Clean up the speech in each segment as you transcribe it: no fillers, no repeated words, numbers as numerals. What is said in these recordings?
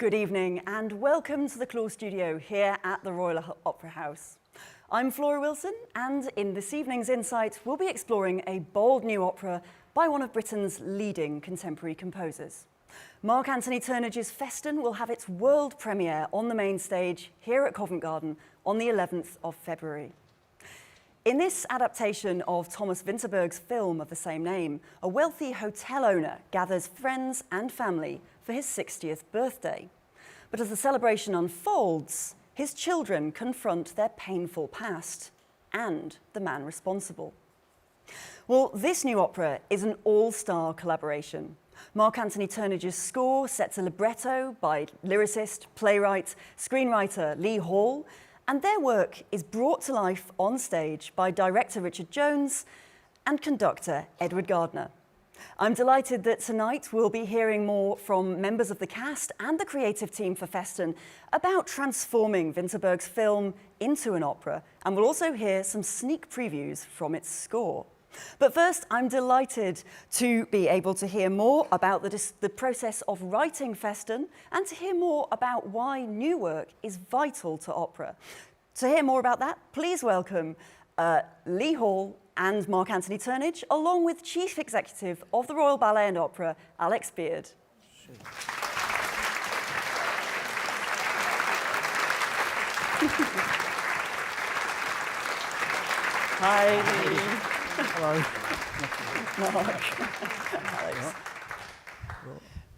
Good evening and welcome to the Claw Studio here at the Royal Opera House. I'm Flora Wilson, and in this evening's Insight we'll be exploring a bold new opera by one of Britain's leading contemporary composers. Mark Anthony Turnage's Festen will have its world premiere on the main stage here at Covent Garden on the 11th of February. In this adaptation of Thomas Vinterberg's film of the same name, a wealthy hotel owner gathers friends and family for his 60th birthday. But as the celebration unfolds, his children confront their painful past and the man responsible. Well, this new opera is an all-star collaboration. Mark Anthony Turnage's score sets a libretto by lyricist, playwright, screenwriter Lee Hall, and their work is brought to life on stage by director Richard Jones and conductor Edward Gardner. I'm delighted that tonight we'll be hearing more from members of the cast and the creative team for Festen about transforming Vinterberg's film into an opera, and we'll also hear some sneak previews from its score. But first, I'm delighted to be able to hear more about the process of writing Festen and to hear more about why new work is vital to opera. To hear more about that, please welcome Lee Hall and Mark Anthony Turnage, along with Chief Executive of the Royal Ballet and Opera, Alex Beard. Sure. Hi, Lee. Hello. Mark. Alex.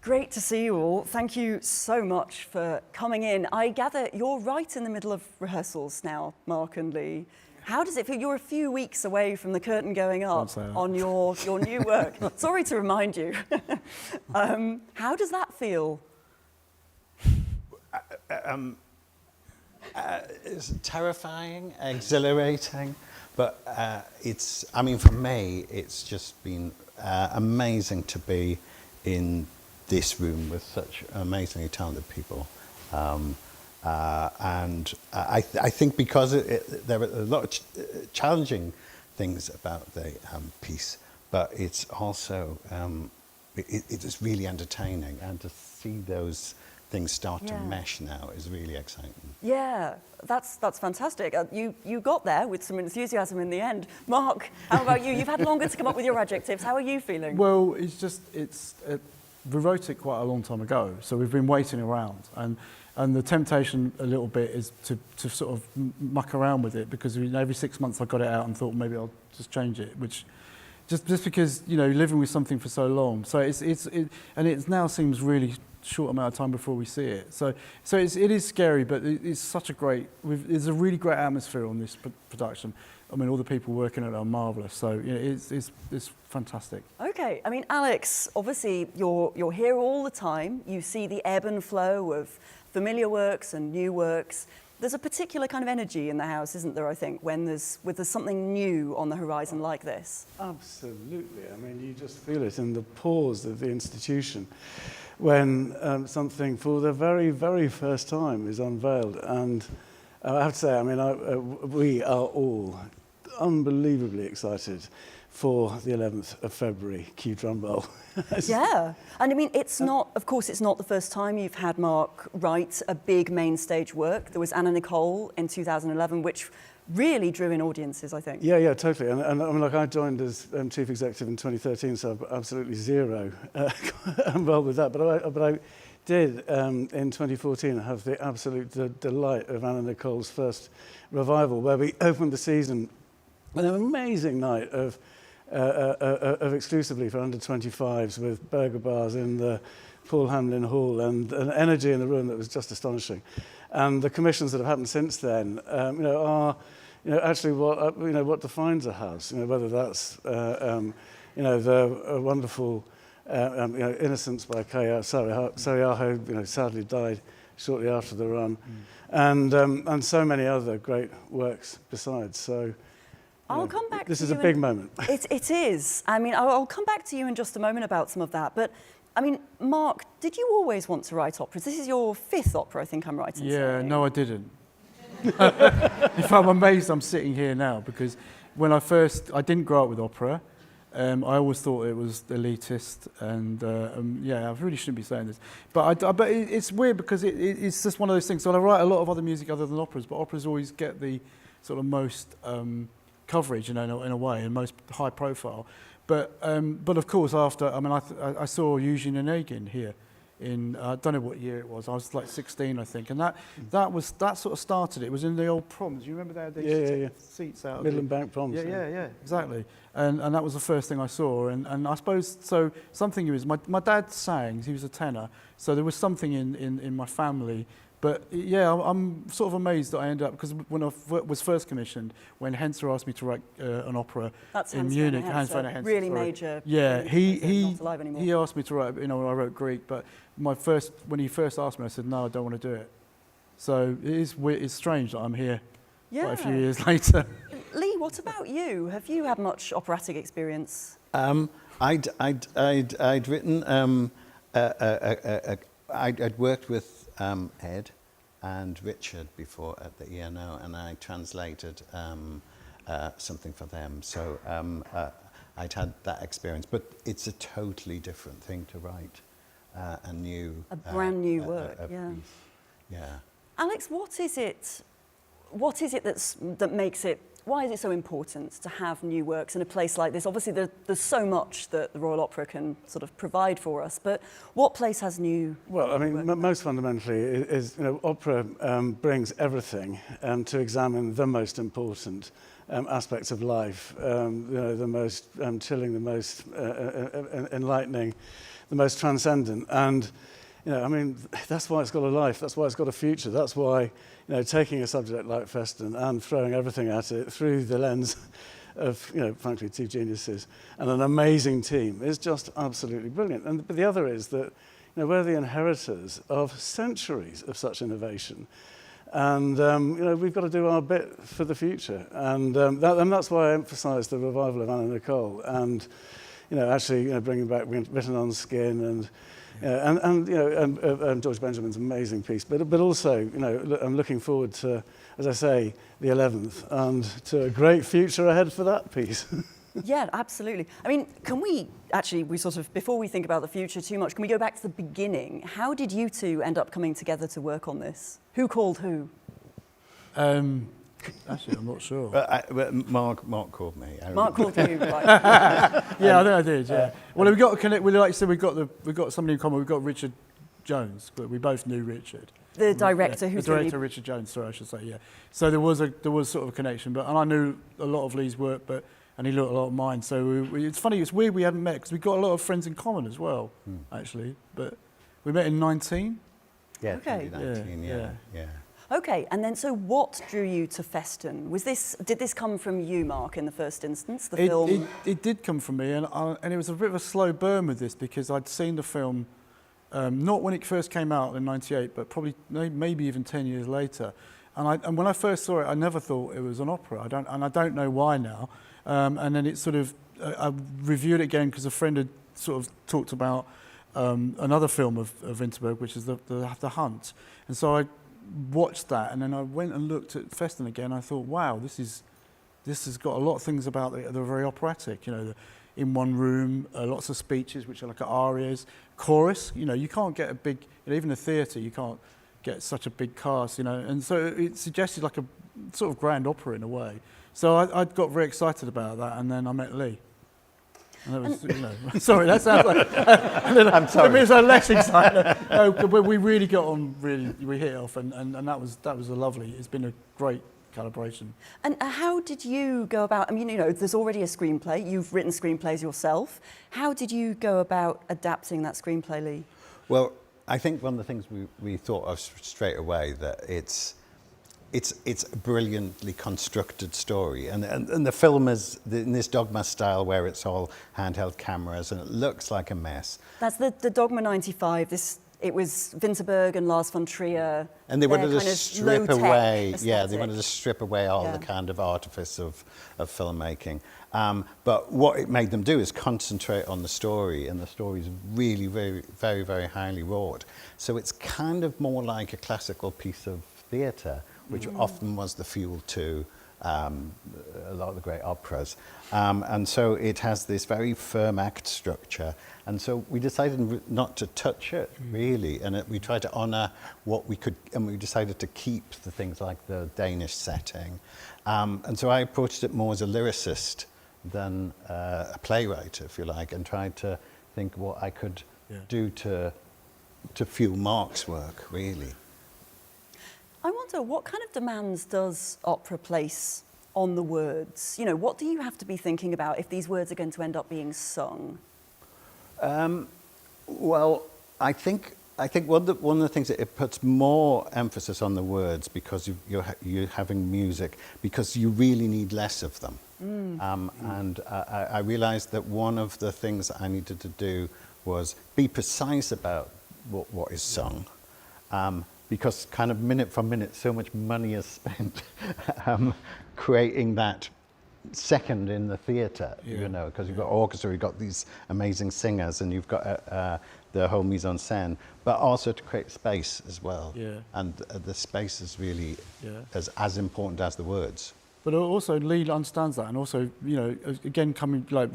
Great to see you all. Thank you so much for coming in. I gather you're right in the middle of rehearsals now, Mark and Lee. How does it feel? You're a few weeks away from the curtain going up on your new work. Sorry to remind you. How does that feel? It's terrifying, exhilarating, but I mean, for me, it's just been amazing to be in this room with such amazingly talented people. And I think because there are a lot of challenging things about the piece, but it's also, it is really entertaining, and to see those things start to mesh now is really exciting. Yeah, that's fantastic. You got there with some enthusiasm in the end. Mark, how about you? You've had longer to come up with your adjectives. How are you feeling? Well, we wrote it quite a long time ago, so we've been waiting around, and the temptation a little bit is to sort of muck around with it, because every 6 months I got it out and thought maybe I'll just change it, which just because living with something for so long, so it now seems really short amount of time before we see it. So it is scary, but it's such a great. There's a really great atmosphere on this production. I mean, all the people working on it are marvellous. So it's fantastic. Okay, I mean, Alex, obviously you're here all the time. You see the ebb and flow of familiar works and new works. There's a particular kind of energy in the house, isn't there? I think when there's something new on the horizon like this. Absolutely. I mean, you just feel it in the pause of the institution when something for the very, very first time is unveiled. And I have to say, I mean, we are all unbelievably excited for the 11th of February. Cue drum roll. Yeah, and I mean, it's not the first time you've had Mark write a big main stage work. There was Anna Nicole in 2011, which really drew in audiences, I think. Yeah, totally. And I mean, like, I joined as chief executive in 2013, so I'm absolutely zero involved with that. But I did in 2014 have the absolute delight of Anna Nicole's first revival, where we opened the season with an amazing night of exclusively for under 25s with burger bars in the Paul Hamlin Hall, and an energy in the room that was just astonishing. And the commissions that have happened since then, are actually what defines a house. Whether that's the wonderful Innocence by Kaya Sariaho, sadly died shortly after the run, and so many other great works besides. So I'll come back to you. This is a big moment. It is. I mean, I'll come back to you in just a moment about some of that. But, I mean, Mark, did you always want to write operas? This is your 5th opera, I think I'm right in saying. No, I didn't. In fact, I'm amazed I'm sitting here now, because when I didn't grow up with opera. I always thought it was elitist, and yeah, I really shouldn't be saying this, but it's weird because it's just one of those things. So I write a lot of other music other than operas, but operas always get the sort of most coverage, in a way, and most high profile. But of course, after I saw Eugene Onegin here in I don't know what year it was. I was like 16, I think, and that sort of started. It was in the old proms. You remember they had these seats out. Midland Bank proms. Yeah, exactly. And that was the first thing I saw. And I suppose so. Something is my dad sang. He was a tenor, so there was something in my family. But yeah, I'm sort of amazed that I ended up, because when I was first commissioned, when Henser asked me to write an opera in Munich, Hans Werner Henser, really major. Yeah, not alive anymore. he asked me to write. I wrote Greek, but when he first asked me, I said no, I don't want to do it. So it is weird. It's strange that I'm here quite a few years later. Lee, what about you? Have you had much operatic experience? I'd written. I'd worked with Ed and Richard before at the ENO, and I translated something for them. So I'd had that experience, but it's a totally different thing to write a brand new work. Piece. Yeah. Alex, what is it that makes it? Why is it so important to have new works in a place like this? Obviously, there's so much that the Royal Opera can sort of provide for us, but what place has new? Well, I mean, most fundamentally is opera brings everything to examine the most important aspects of life, the most chilling, the most enlightening, the most transcendent, and I mean, that's why it's got a life. That's why it's got a future. That's why, taking a subject like Festen and throwing everything at it through the lens of, frankly, two geniuses and an amazing team is just absolutely brilliant. But the other is that, we're the inheritors of centuries of such innovation. And, we've got to do our bit for the future. And that's why I emphasise the revival of Anna Nicole and, actually, bringing back Written on Skin and George Benjamin's amazing piece, but also, I'm looking forward to, as I say, the 11th, and to a great future ahead for that piece. Yeah, absolutely. I mean, can we actually, before we think about the future too much, can we go back to the beginning? How did you two end up coming together to work on this? Who called who? Actually, I'm not sure. Mark called me. Mark called you, right? Yeah, I think I did. Yeah. Well, we got to connect. Like you said, we've got somebody in common. We've got Richard Jones, but we both knew Richard. The director, the director, Richard Jones. Sorry, I should say. Yeah. So there was sort of a connection, and I knew a lot of Lee's work, and he knew a lot of mine. So it's funny. It's weird we hadn't met because we got a lot of friends in common as well, actually. But we met in 19. Yeah. Okay. 2019. Yeah. Okay, and then so what drew you to Festen? Did this come from you, Mark, in the first instance, the film? It did come from me, and it was a bit of a slow burn with this because I'd seen the film, not when it first came out in '98, but probably maybe even 10 years later. And when I first saw it, I never thought it was an opera. I don't know why now. And then it sort of, I reviewed it again because a friend had sort of talked about another film of Vinterberg, which is the Hunt, and so I watched that, and then I went and looked at Festen again. I thought, wow, this has got a lot of things about it that are very operatic. In one room, lots of speeches which are like arias, chorus. You can't get a big, even a theatre, you can't get such a big cast. And so it suggested like a sort of grand opera in a way. So I got very excited about that, and then I met Lee. And that was, sorry, that sounds like. I'm sorry. It means I'm less excited. No, but we really got on. We hit it off, and that was lovely. It's been a great calibration. And how did you go about? I mean, there's already a screenplay. You've written screenplays yourself. How did you go about adapting that screenplay, Lee? Well, I think one of the things we thought of straight away that it's a brilliantly constructed story, and the film is in this Dogma style where it's all handheld cameras and it looks like a mess. That's the Dogma 95. It was Vinterberg and Lars von Trier. And they wanted to strip away, they wanted to strip away all the kind of artifice of filmmaking. But what it made them do is concentrate on the story, and the story is really very, very, very highly wrought. So it's kind of more like a classical piece of theatre, which often was the fuel to a lot of the great operas. And so it has this very firm act structure. And so we decided not to touch it, really. And we tried to honour what we could, and we decided to keep the things like the Danish setting. And so I approached it more as a lyricist than a playwright, if you like, and tried to think what I could do to fuel Mark's work, really. I wonder, what kind of demands does opera place on the words? You know, what do you have to be thinking about if these words are going to end up being sung? Well, I think one of the things that it puts more emphasis on the words because you're having music, because you really need less of them. And I realized that one of the things that I needed to do was be precise about what is sung, because kind of minute from minute, so much money is spent creating that second in the theatre, you know, because you've got orchestra, you've got these amazing singers, and you've got the whole mise en scène, but also to create space as well. And the space is really as important as the words. But also Lee understands that, and also, you know, again, coming like,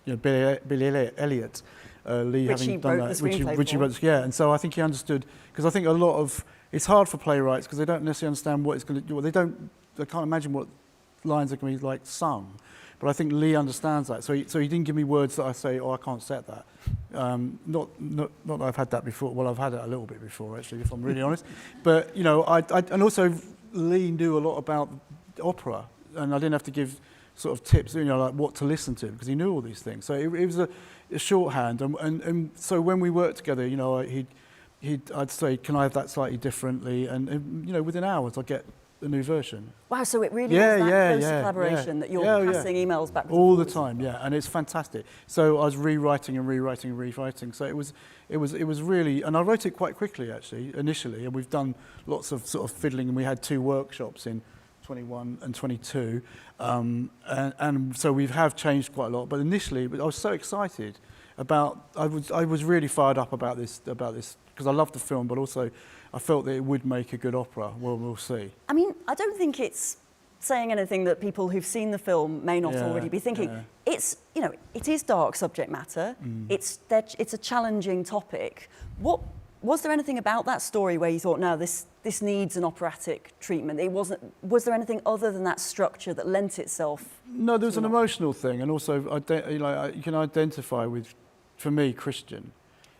you know, Billy Elliot, Lee which having he done wrote that, the which screenplay he for. wrote, and so I think he understood, because I think a lot of, it's hard for playwrights because they don't necessarily understand what it's going to do. They can't imagine what lines are going to be like sung. But I think Lee understands that. So he didn't give me words that I say, oh, I can't set that. Not that I've had that before. Well, I've had it a little bit before, actually, if I'm really honest. But, you know, and also Lee knew a lot about opera, and I didn't have to give sort of tips, you know, like what to listen to, because he knew all these things. So it was a shorthand. And so when we worked together, you know, I'd say, can I have that slightly differently? And you know, within hours, I'd get a new version. Wow, so it really is that close collaboration that you're passing emails back all the time, and it's fantastic. So I was rewriting and rewriting. So it was really, and I wrote it quite quickly actually initially, and we've done lots of sort of fiddling, and we had 2 workshops in 21 and 22, and so we have changed quite a lot. But initially, I was so excited about. I was really fired up about this because I loved the film, but also I felt that it would make a good opera. Well, we'll see. I mean, I don't think it's saying anything that people who've seen the film may not already be thinking. It's, you know, it is dark subject matter. It's a challenging topic. Was there anything about that story where you thought, no, this needs an operatic treatment? Was there anything other than that structure that lent itself? No, there was an emotional thing, and also you can identify with, for me, Christian.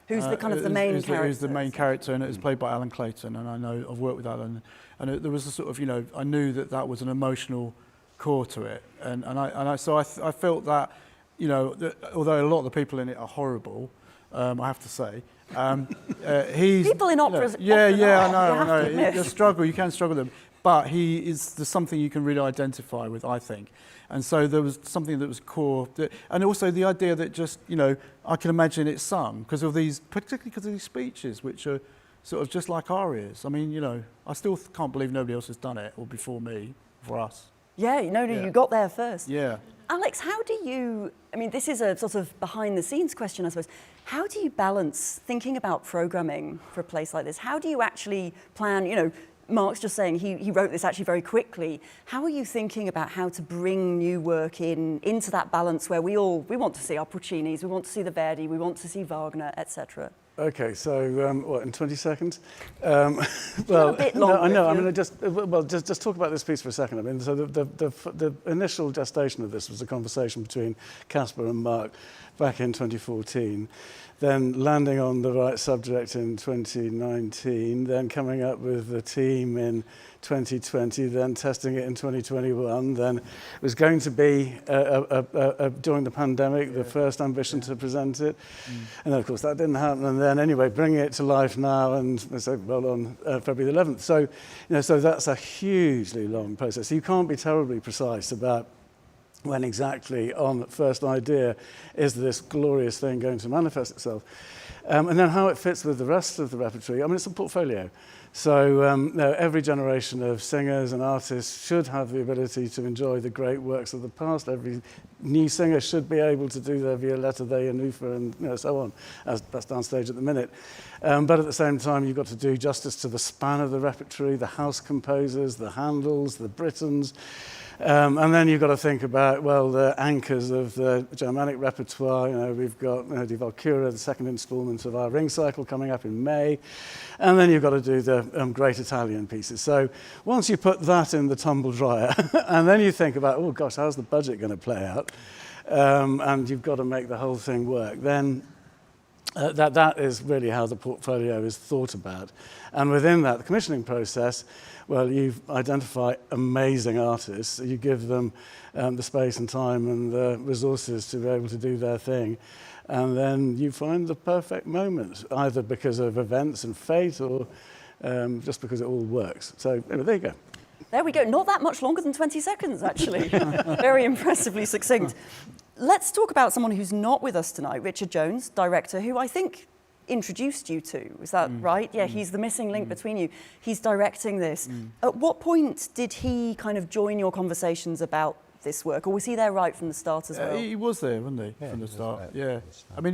Who's the kind of the main character? Who's the main character, and it was played by Alan Clayton, and I know I've worked with Alan, and there was a sort of, you know, I knew that was an emotional core to it, and I felt that, you know, that although a lot of the people in it are horrible, I have to say, he's people in operas. I know. You can struggle with them, but there's something you can really identify with, I think. And so there was something that was core, and also the idea that just, you know, I can imagine it sung particularly because of these speeches, which are sort of just like arias. I mean, you know, I still can't believe nobody else has done it, or before me, for us. Yeah, you got there first. Yeah. Alex, how do you, I mean, this is a sort of behind the scenes question, I suppose. How do you balance thinking about programming for a place like this? How do you actually plan, you know, Mark's just saying he wrote this actually very quickly. How are you thinking about how to bring new work into that balance where we want to see our Puccinis, we want to see the Verdi, we want to see Wagner, etc.? Okay, so what, in 20 seconds? Well, a bit longer. I know. I mean, just talk about this piece for a second. I mean, so the initial gestation of this was a conversation between Casper and Mark back in 2014. Then landing on the right subject in 2019, then coming up with the team in 2020, then testing it in 2021. Then it was going to be, during the pandemic, the first ambition to present it. And then, of course, that didn't happen. And then, anyway, bringing it to life now, and so, well, on February the 11th. So, you know, so that's a hugely long process. So you can't be terribly precise about when exactly on first idea is this glorious thing going to manifest itself. And then how it fits with the rest of the repertory. I mean, it's a portfolio. So every generation of singers and artists should have the ability to enjoy the great works of the past. Every new singer should be able to do their Violetta, their Janufa, and so on. That's downstage at the minute. But at the same time, you've got to do justice to the span of the repertory, the house composers, the Handels, the Britons, And then you've got to think about, well, the anchors of the Germanic repertoire. You know, we've got Die Walküre, the second instalment of our Ring Cycle coming up in May. And then you've got to do the great Italian pieces. So once you put that in the tumble dryer, and then you think about, oh gosh, how's the budget going to play out? And you've got to make the whole thing work. Then that is really how the portfolio is thought about. And within that, the commissioning process, well, you identify amazing artists. You give them the space and time and the resources to be able to do their thing. And then you find the perfect moment, either because of events and fate or just because it all works. So there you go. There we go. Not that much longer than 20 seconds, actually. Very impressively succinct. Let's talk about someone who's not with us tonight, Richard Jones, director, who I think introduced you to. Is that right? Yeah, he's the missing link between you. He's directing this. At what point did he kind of join your conversations about this work, or was he there right from the start as well? He was there, wasn't he, Yeah, from the he was start? right Yeah. from the start. I mean,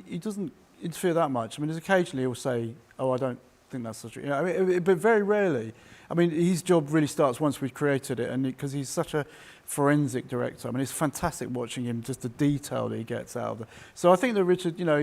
he doesn't interfere that much. I mean, occasionally he'll say, "Oh, I don't think that's such a," you know, I mean, but very rarely. I mean, his job really starts once we've created it, and because he's such a forensic director. I mean, it's fantastic watching him, just the detail that he gets out of it. So I think that Richard, you know,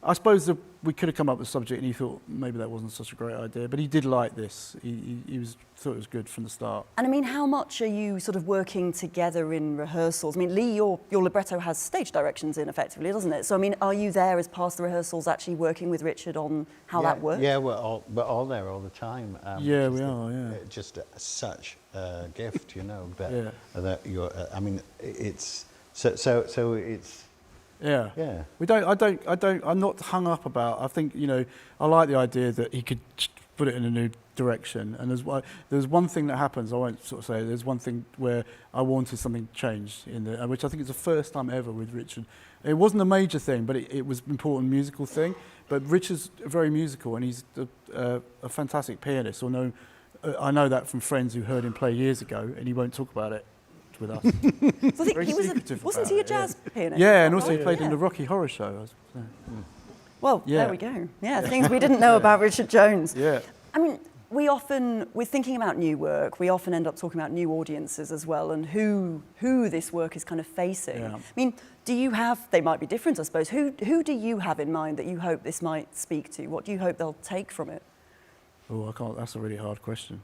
I suppose that we could have come up with a subject and he thought maybe that wasn't such a great idea, but he did like this. He thought it was good from the start. And I mean, how much are you sort of working together in rehearsals? I mean, Lee, your libretto has stage directions in effectively, doesn't it? So I mean, are you there as part of the rehearsals actually working with Richard on how that works? Yeah, we're all there all the time. Yeah, we are, yeah. Just such a gift, you know. But Yeah. that you're, I mean, it's so it's. Yeah. Yeah. I'm not hung up about, I think, you know, I like the idea that he could put it in a new direction. And there's one thing that happens, I won't sort of say, there's one thing where I wanted something changed in there, which I think is the first time ever with Richard. It wasn't a major thing, but it was an important musical thing. But Richard's very musical, and he's a fantastic pianist. Although I know that from friends who heard him play years ago, and he won't talk about it with us. So I think wasn't he a jazz pianist? Yeah, and also he Right? played in the Rocky Horror Show. Well, Yeah. there we go. Yeah, things we didn't know about Richard Jones. Yeah. I mean, we're thinking about new work, we often end up talking about new audiences as well, and who this work is kind of facing. Yeah. I mean, they might be different, I suppose. Who do you have in mind that you hope this might speak to? What do you hope they'll take from it? Oh, I can't. That's a really hard question.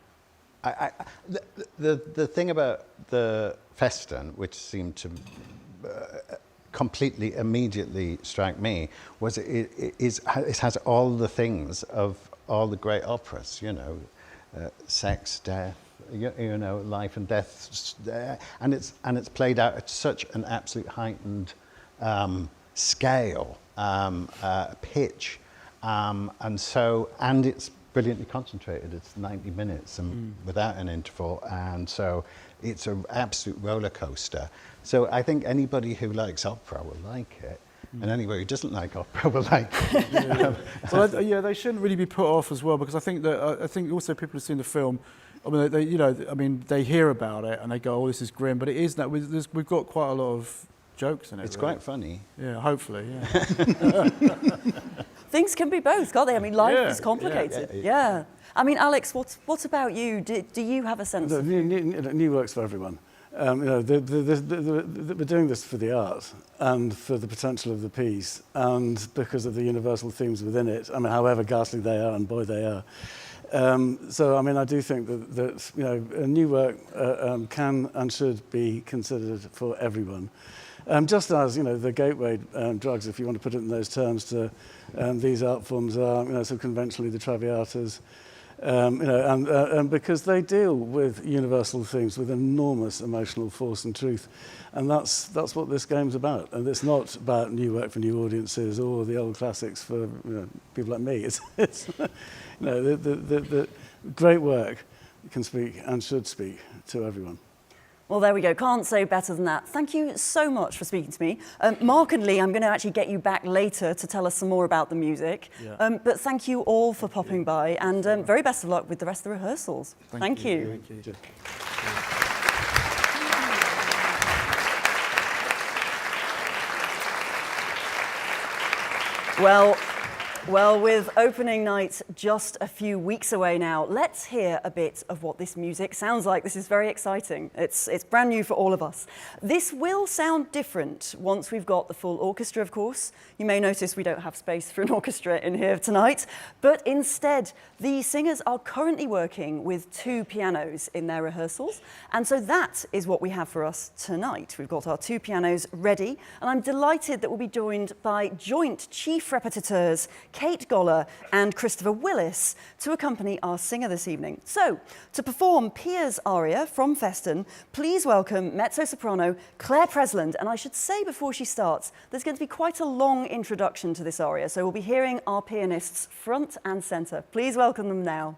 The thing about the Festen, which seemed to completely immediately strike me, was it has all the things of all the great operas, you know, sex, death, you know, life and death, and it's played out at such an absolute heightened scale, pitch, and it's brilliantly concentrated. It's 90 minutes and without an interval, and so it's an absolute roller coaster. So I think anybody who likes opera will like it, and anybody who doesn't like opera will like it. Well, they shouldn't really be put off as well, because I think that I think also people who've seen the film, I mean, they hear about it and they go, "Oh, this is grim," but it is that we've got quite a lot of jokes in it. It's really. quite funny. Yeah, hopefully. Yeah. Things can be both, can't they? I mean, life Yeah, is complicated. yeah. Yeah. I mean, Alex, what about you? Do you have a sense of... New works for everyone. You know, we're doing this for the art and for the potential of the piece, and because of the universal themes within it. I mean, however ghastly they are, and boy, they are. So, I mean, I do think that you know, a new work can and should be considered for everyone. Just as, you know, the gateway drugs, if you want to put it in those terms, to these art forms are, you know, so conventionally the Traviatas, you know, and because they deal with universal themes with enormous emotional force and truth, and that's what this game's about. And it's not about new work for new audiences or the old classics for, you know, people like me. It's you know, the great work can speak and should speak to everyone. Well, there we go. Can't say better than that. Thank you so much for speaking to me. Mark and Lee, I'm going to actually get you back later to tell us some more about the music. Yeah. But thank you all for popping by, and very best of luck with the rest of the rehearsals. Thank you. Thank you. Well, Well, with opening night just a few weeks away now, let's hear a bit of what this music sounds like. This is very exciting. It's brand new for all of us. This will sound different once we've got the full orchestra, of course. You may notice we don't have space for an orchestra in here tonight, but instead, the singers are currently working with 2 pianos in their rehearsals, and so that is what we have for us tonight. We've got our 2 pianos ready, and I'm delighted that we'll be joined by joint chief repetiteurs Kate Goller and Christopher Willis to accompany our singer this evening. So, to perform Pia's aria from Festen, please welcome mezzo-soprano Claire Presland. And I should say before she starts, there's going to be quite a long introduction to this aria, so we'll be hearing our pianists front and centre. Please welcome them now.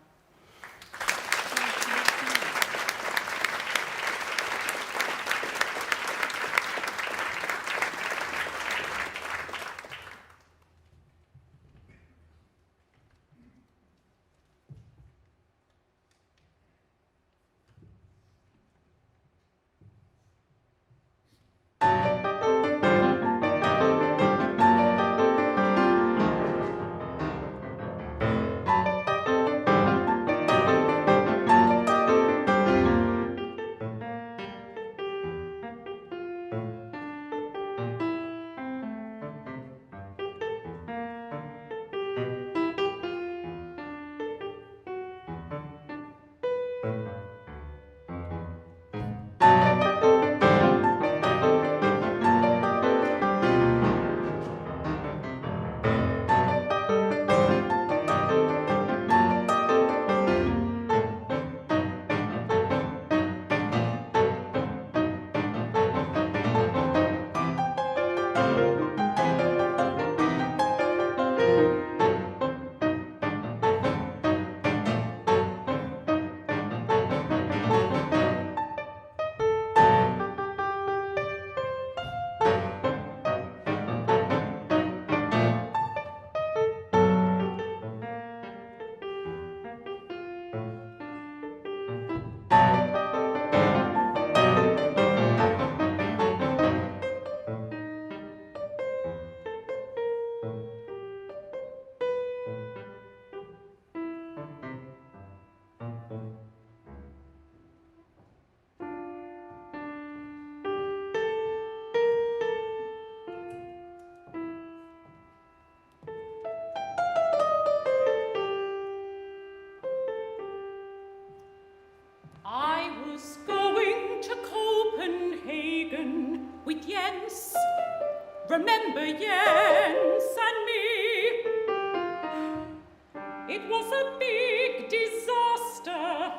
Remember Jens and me. It was a big disaster.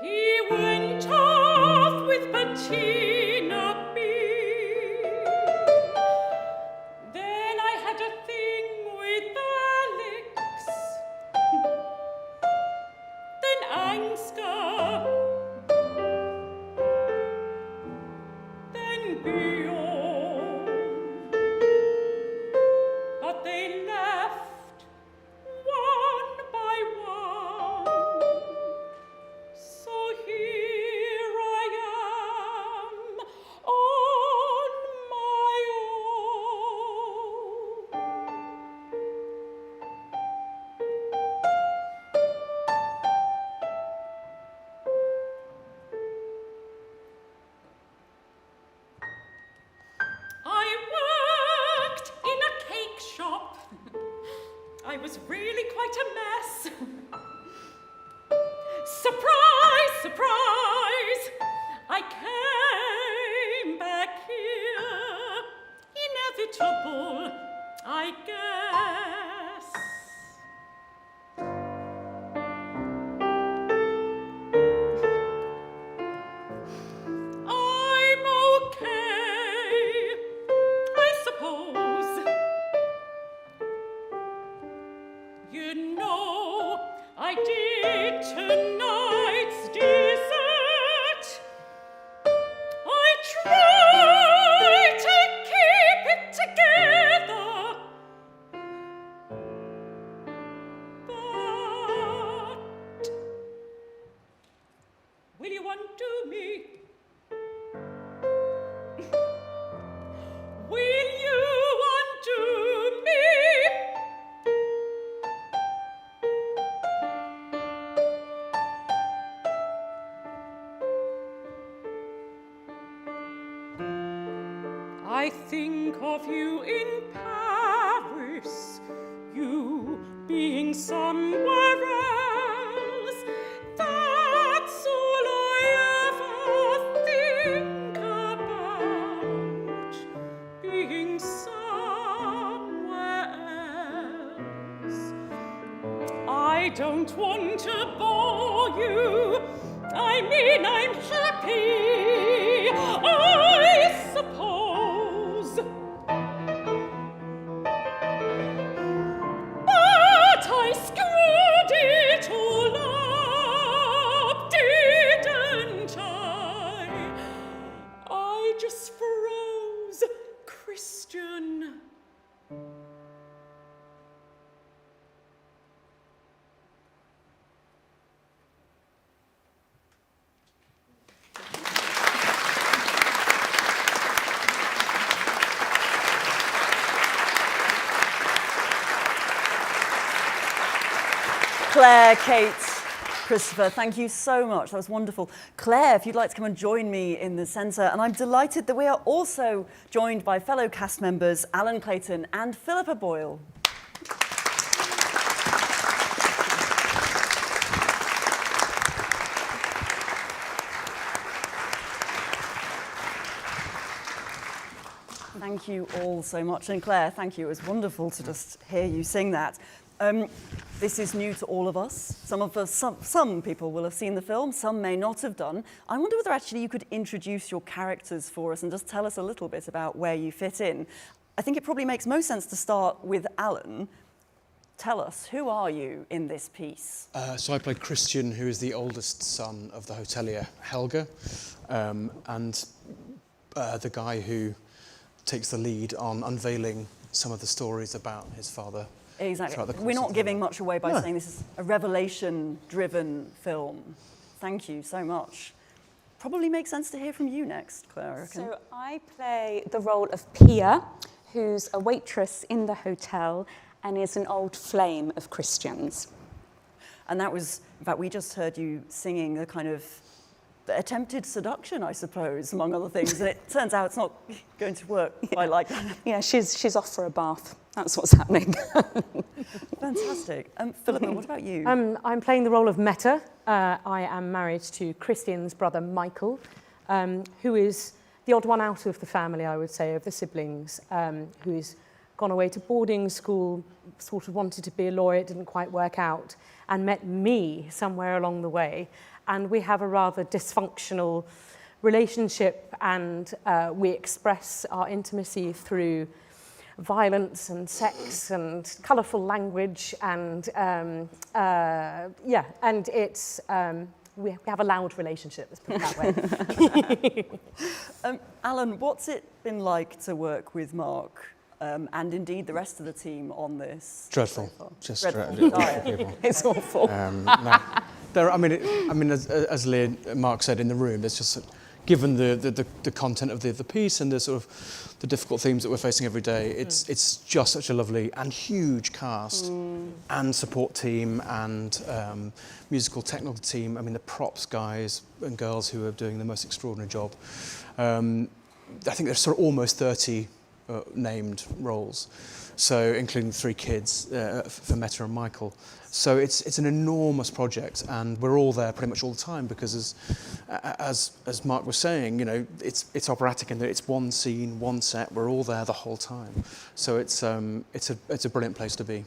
He went off with Bettina B. Then I had a thing with Alex. Then Ansgar. But they left one by one, so here I am on my own. I was really quite a mess. Surprise, surprise! I came back here. Inevitable, I guess. I'm okay, I suppose. You know, I did tonight's dessert. I tried to keep it together. But will you undo me? Will you undo I think of you in Paris, you being somewhere else. That's all I ever think about, being somewhere else. I don't want to bore you. I mean, I'm happy, I suppose. But I screwed it all up, didn't I? I just froze, Christian. Claire, Kate, Christopher, thank you so much. That was wonderful. Claire, if you'd like to come and join me in the centre. And I'm delighted that we are also joined by fellow cast members Alan Clayton and Philippa Boyle. Thank you all so much. And Claire, thank you. It was wonderful to just hear you sing that. This is new to all of us. Some people will have seen the film, some may not have done. I wonder whether actually you could introduce your characters for us and just tell us a little bit about where you fit in. I think it probably makes most sense to start with Alan. Tell us, who are you in this piece? So I play Christian, who is the oldest son of the hotelier Helga, and the guy who takes the lead on unveiling some of the stories about his father. Exactly. We're not giving much away by saying this is a revelation-driven film. Thank you so much. Probably makes sense to hear from you next, Claire, I reckon. So I play the role of Pia, who's a waitress in the hotel and is an old flame of Christian's. And that was, in fact, we just heard you singing the kind of attempted seduction, I suppose, among other things. And it turns out it's not going to work quite like that. Yeah, she's off for a bath. That's what's happening. Fantastic. Philippa, what about you? I'm playing the role of Meta. I am married to Christian's brother, Michael, who is the odd one out of the family, I would say, of the siblings, who's gone away to boarding school, sort of wanted to be a lawyer, it didn't quite work out, and met me somewhere along the way. And we have a rather dysfunctional relationship, and we express our intimacy through violence and sex and colourful language, and and it's we have a loud relationship, let's put it that way. Alan, what's it been like to work with Mark and indeed the rest of the team on this? Dreadful. Just dreadful. dreadful. It's awful. No. As Mark said in the room, there's just given the content of the piece and the sort of the difficult themes that we're facing every day, it's just such a lovely and huge cast and support team and musical technical team. I mean, the props guys and girls who are doing the most extraordinary job. I think there's sort of almost 30 named roles, so including 3 kids for Meta and Michael. So it's an enormous project, and we're all there pretty much all the time because, as Mark was saying, you know, it's operatic in that it's one scene, one set. We're all there the whole time. So it's a brilliant place to be.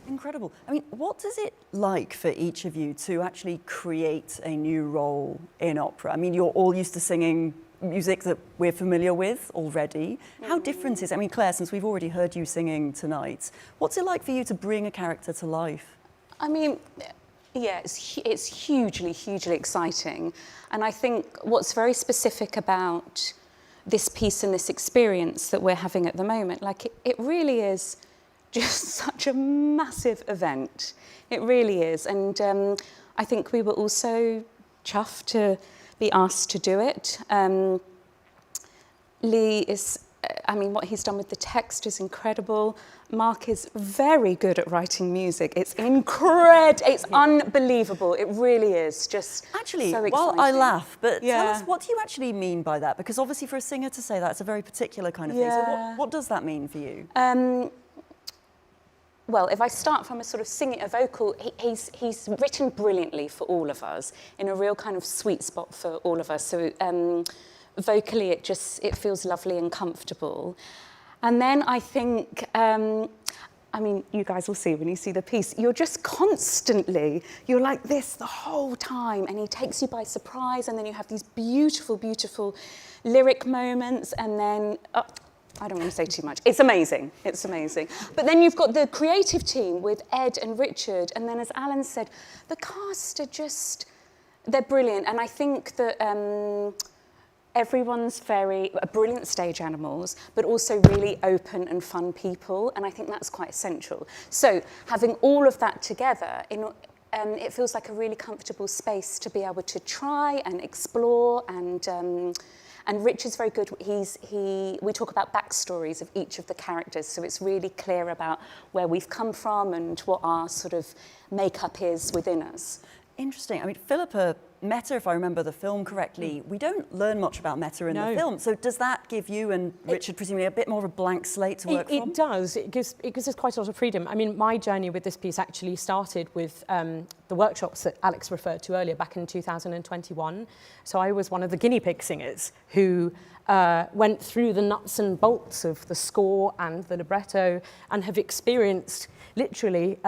Incredible. I mean, what is it like for each of you to actually create a new role in opera? I mean, you're all used to singing music that we're familiar with already. How different is it? I mean, Claire, since we've already heard you singing tonight, what's it like for you to bring a character to life? I mean, yeah, it's hugely, hugely exciting. And I think what's very specific about this piece and this experience that we're having at the moment, like it really is just such a massive event. It really is. And I think we were also chuffed to be asked to do it. Lee is I mean, what he's done with the text is incredible. Mark is very good at writing music. It's it's unbelievable. It really is. Just Actually, so while I exciting. laugh, but tell Yeah. us, what do you actually mean by that? Because obviously for a singer to say that, it's a very particular kind of thing. So Yeah. what does that mean for you? Well, if I start from a sort of singing, a vocal, he's written brilliantly for all of us, in a real kind of sweet spot for all of us. So vocally, it feels lovely and comfortable. And then I think, I mean, you guys will see when you see the piece, you're just constantly, you're like this the whole time, and he takes you by surprise, and then you have these beautiful, beautiful lyric moments, and then, I don't want to say too much. It's amazing. It's amazing. But then you've got the creative team with Ed and Richard, and then as Alan said, the cast are just, they're brilliant. And I think that everyone's brilliant stage animals, but also really open and fun people, and I think that's quite essential. So having all of that together, it feels like a really comfortable space to be able to try and explore, and Richard's very good. We talk about backstories of each of the characters, so it's really clear about where we've come from and what our sort of makeup is within us. Interesting. I mean, Philippa, meta, if I remember the film correctly, we don't learn much about meta in the film. So does that give you and Richard presumably a bit more of a blank slate to work from? It does. It gives us quite a lot of freedom. I mean, my journey with this piece actually started with the workshops that Alex referred to earlier back in 2021. So I was one of the guinea pig singers who went through the nuts and bolts of the score and the libretto and have experienced literally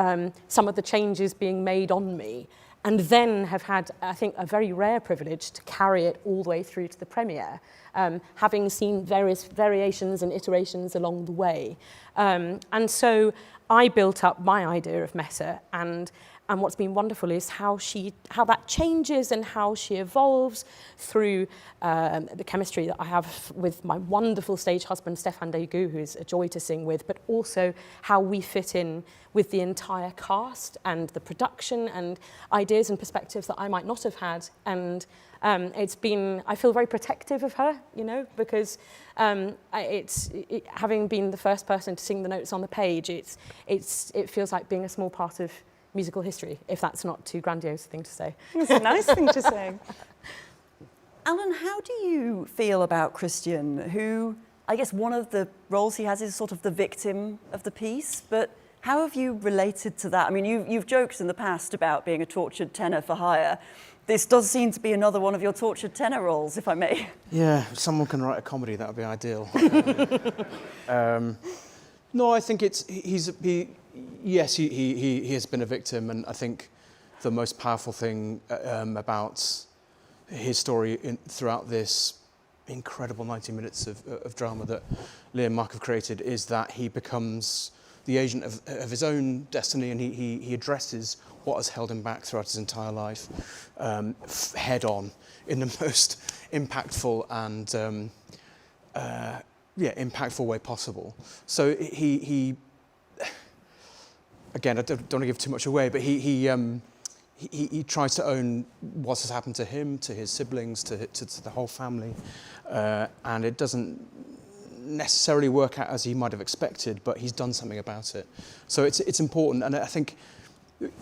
some of the changes being made on me. And then have had, I think, a very rare privilege to carry it all the way through to the premiere, having seen various variations and iterations along the way. And so I built up my idea of meta, and what's been wonderful is how that changes and how she evolves through the chemistry that I have with my wonderful stage husband, Stéphane Degout, who is a joy to sing with, but also how we fit in with the entire cast and the production and ideas and perspectives that I might not have had. And I feel very protective of her, you know, because having been the first person to sing the notes on the page, it feels like being a small part of musical history, if that's not too grandiose a thing to say. It's a nice thing to say. Alan, how do you feel about Christian, who, I guess one of the roles he has is sort of the victim of the piece, but how have you related to that? I mean, you've joked in the past about being a tortured tenor for hire. This does seem to be another one of your tortured tenor roles, if I may. Yeah, if someone can write a comedy, that would be ideal. No, I think yes, he has been a victim, and I think the most powerful thing about his story throughout this incredible 90 minutes of drama that Lee and Mark have created is that he becomes the agent of his own destiny, and he addresses what has held him back throughout his entire life head on in the most impactful and impactful way possible. So he again, I don't want to give too much away, but he tries to own what has happened to him, to his siblings, to the whole family, and it doesn't necessarily work out as he might have expected, but he's done something about it. So it's important, and I think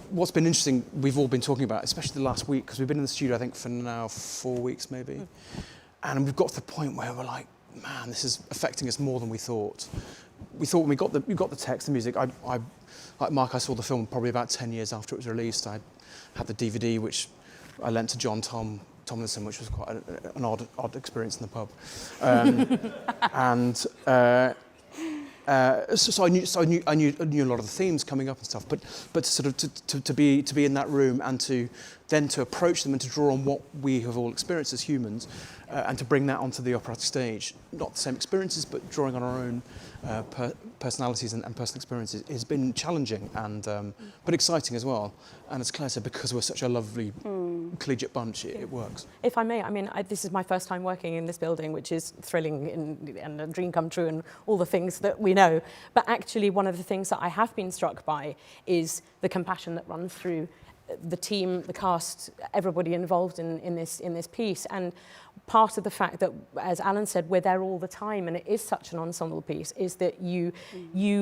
what's been interesting, we've all been talking about, especially the last week, because we've been in the studio, I think, for now 4 weeks maybe, and we've got to the point where we're like, man, this is affecting us more than we thought. We thought when we got the text, the music, I like Mark, I saw the film probably about 10 years after it was released. I had the DVD, which I lent to John Tomlinson, which was quite an odd experience in the pub. So I knew a lot of the themes coming up and stuff. But sort of to be in that room and to approach them and to draw on what we have all experienced as humans, and to bring that onto the operatic stage, not the same experiences, but drawing on our own personalities and personal experiences, has been challenging and but exciting as well. And as Claire said, because we're such a lovely collegiate bunch, it works. If I may, I mean, this is my first time working in this building, which is thrilling and a dream come true and all the things that we know. But actually, one of the things that I have been struck by is the compassion that runs through the team, the cast, everybody involved in this piece. And part of the fact that, as Alan said, we're there all the time, and it is such an ensemble piece, is that you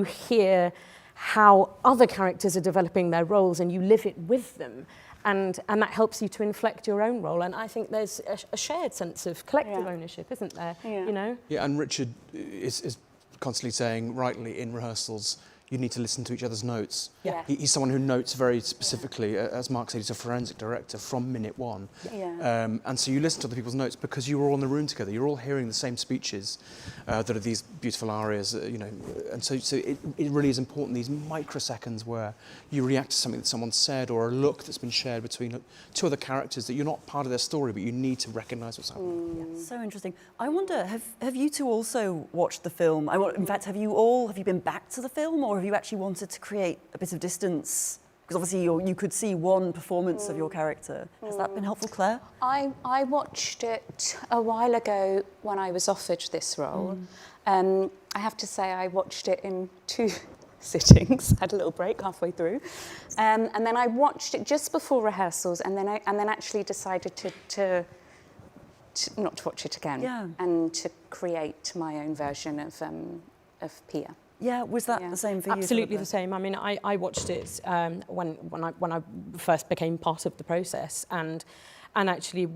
hear how other characters are developing their roles, and you live it with them. And that helps you to inflect your own role. And I think there's a shared sense of collective ownership, isn't there? Yeah. You know? Yeah, and Richard is constantly saying, rightly, in rehearsals, you need to listen to each other's notes. Yeah. He's someone who notes very specifically, as Mark said, he's a forensic director from minute one. Yeah. And so you listen to other people's notes because you were all in the room together. You're all hearing the same speeches that are these beautiful arias, you know. And so it really is important, these microseconds where you react to something that someone said or a look that's been shared between two other characters that you're not part of their story, but you need to recognise what's happening. Yeah, so interesting. I wonder, have you two also watched the film? In fact, have you been back to the film, or have you actually wanted to create a bit of distance? Because obviously you could see one performance of your character. Has that been helpful, Claire? I watched it a while ago when I was offered this role. I have to say I watched it in 2 sittings, had a little break halfway through. And then I watched it just before rehearsals, and then actually decided to not to watch it again, and to create my own version of Pia. Yeah, was that the same for you? Absolutely Philippa? the same. I mean, I watched it when I first became part of the process, and actually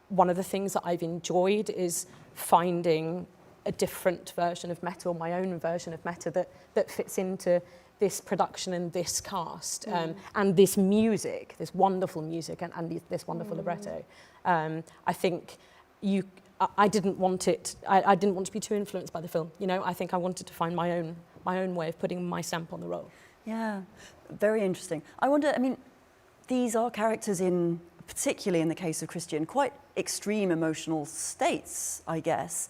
one of the things that I've enjoyed is finding a different version of Meta, or my own version of Meta that fits into this production and this cast, and this music, this wonderful music, and this wonderful libretto. I think I didn't want to be too influenced by the film. You know, I think I wanted to find my own way of putting my stamp on the role. Yeah, very interesting. I wonder, I mean, these are characters in, particularly in the case of Christian, quite extreme emotional states, I guess.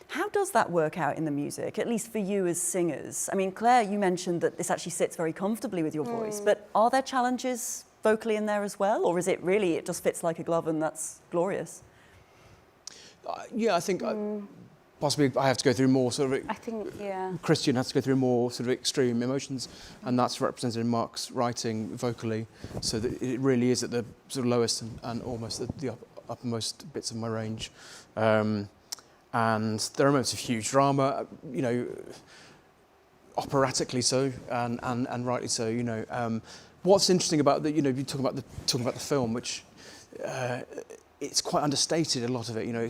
How does that work out in the music, at least for you as singers? I mean, Claire, you mentioned that this actually sits very comfortably with your voice, but are there challenges vocally in there as well? Or is it really, it just fits like a glove and that's glorious? Yeah, I think possibly I have to go through more sort of... I think, yeah. Christian has to go through more sort of extreme emotions, and that's represented in Mark's writing vocally, so that it really is at the sort of lowest and almost the uppermost bits of my range. And there are moments of huge drama, you know, operatically so, and rightly so, you know. What's interesting about the, you know, you talking about the film, which it's quite understated, a lot of it, you know.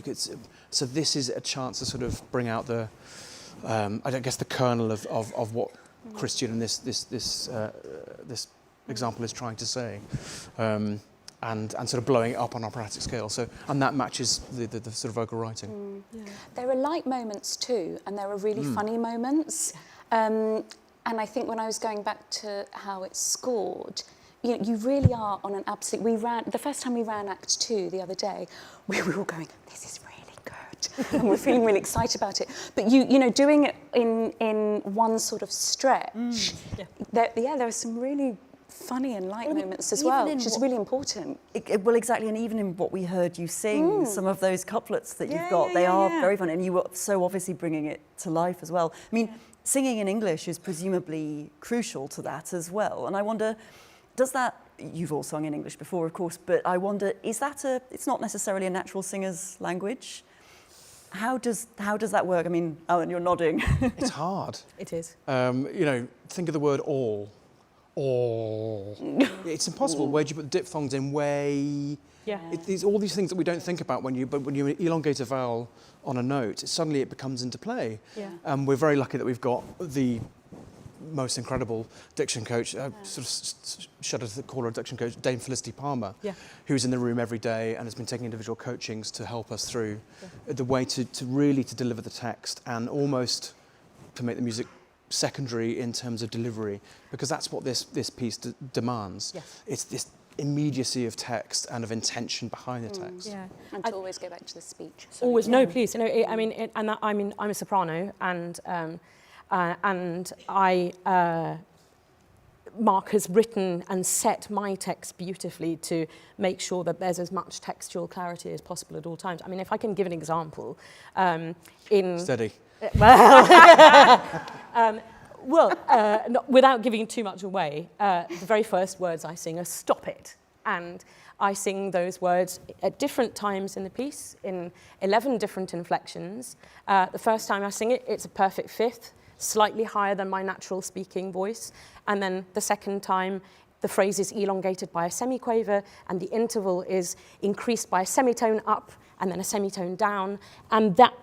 So this is a chance to sort of bring out the, I guess, the kernel of what Christian and this example is trying to say, and sort of blowing it up on operatic scale. So, and that matches the sort of vocal writing. Yeah. There are light moments too, and there are really funny moments. And I think when I was going back to how it's scored, you know, you really are on an absolute... the first time we ran Act 2 the other day, we were all going, this is really good. And we're feeling really excited about it. But you know, doing it in one sort of stretch, there are some really funny and light moments as well, which is really important. Well, exactly, and even in what we heard you sing, some of those couplets that you've got, they are very funny, and you were so obviously bringing it to life as well. I mean, singing in English is presumably crucial to that as well, and I wonder, does that, you've all sung in English before, of course, but I wonder, is that it's not necessarily a natural singer's language? How does that work? I mean, Alan, you're nodding. It's hard. It is. You know, think of the word all. All. It's impossible. Where do you put the diphthongs in? Way. Yeah. It's all these things that we don't think about when you elongate a vowel on a note, suddenly it becomes into play. Yeah. We're very lucky that we've got the most incredible diction coach, sort of shudder to call her a diction coach, Dame Felicity Palmer, who's in the room every day and has been taking individual coachings to help us through the way to really deliver the text and almost to make the music secondary in terms of delivery, because that's what this piece demands. Yes. It's this immediacy of text and of intention behind the text. Yeah. And to always go back to the speech. Always, no, please. You know, I'm a soprano, and Mark has written and set my text beautifully to make sure that there's as much textual clarity as possible at all times. I mean, if I can give an example, Steady. Without giving too much away, the very first words I sing are "stop it." And I sing those words at different times in the piece, in 11 different inflections. The first time I sing it, it's a perfect fifth, slightly higher than my natural speaking voice. And then the second time, the phrase is elongated by a semiquaver, and the interval is increased by a semitone up and then a semitone down. And that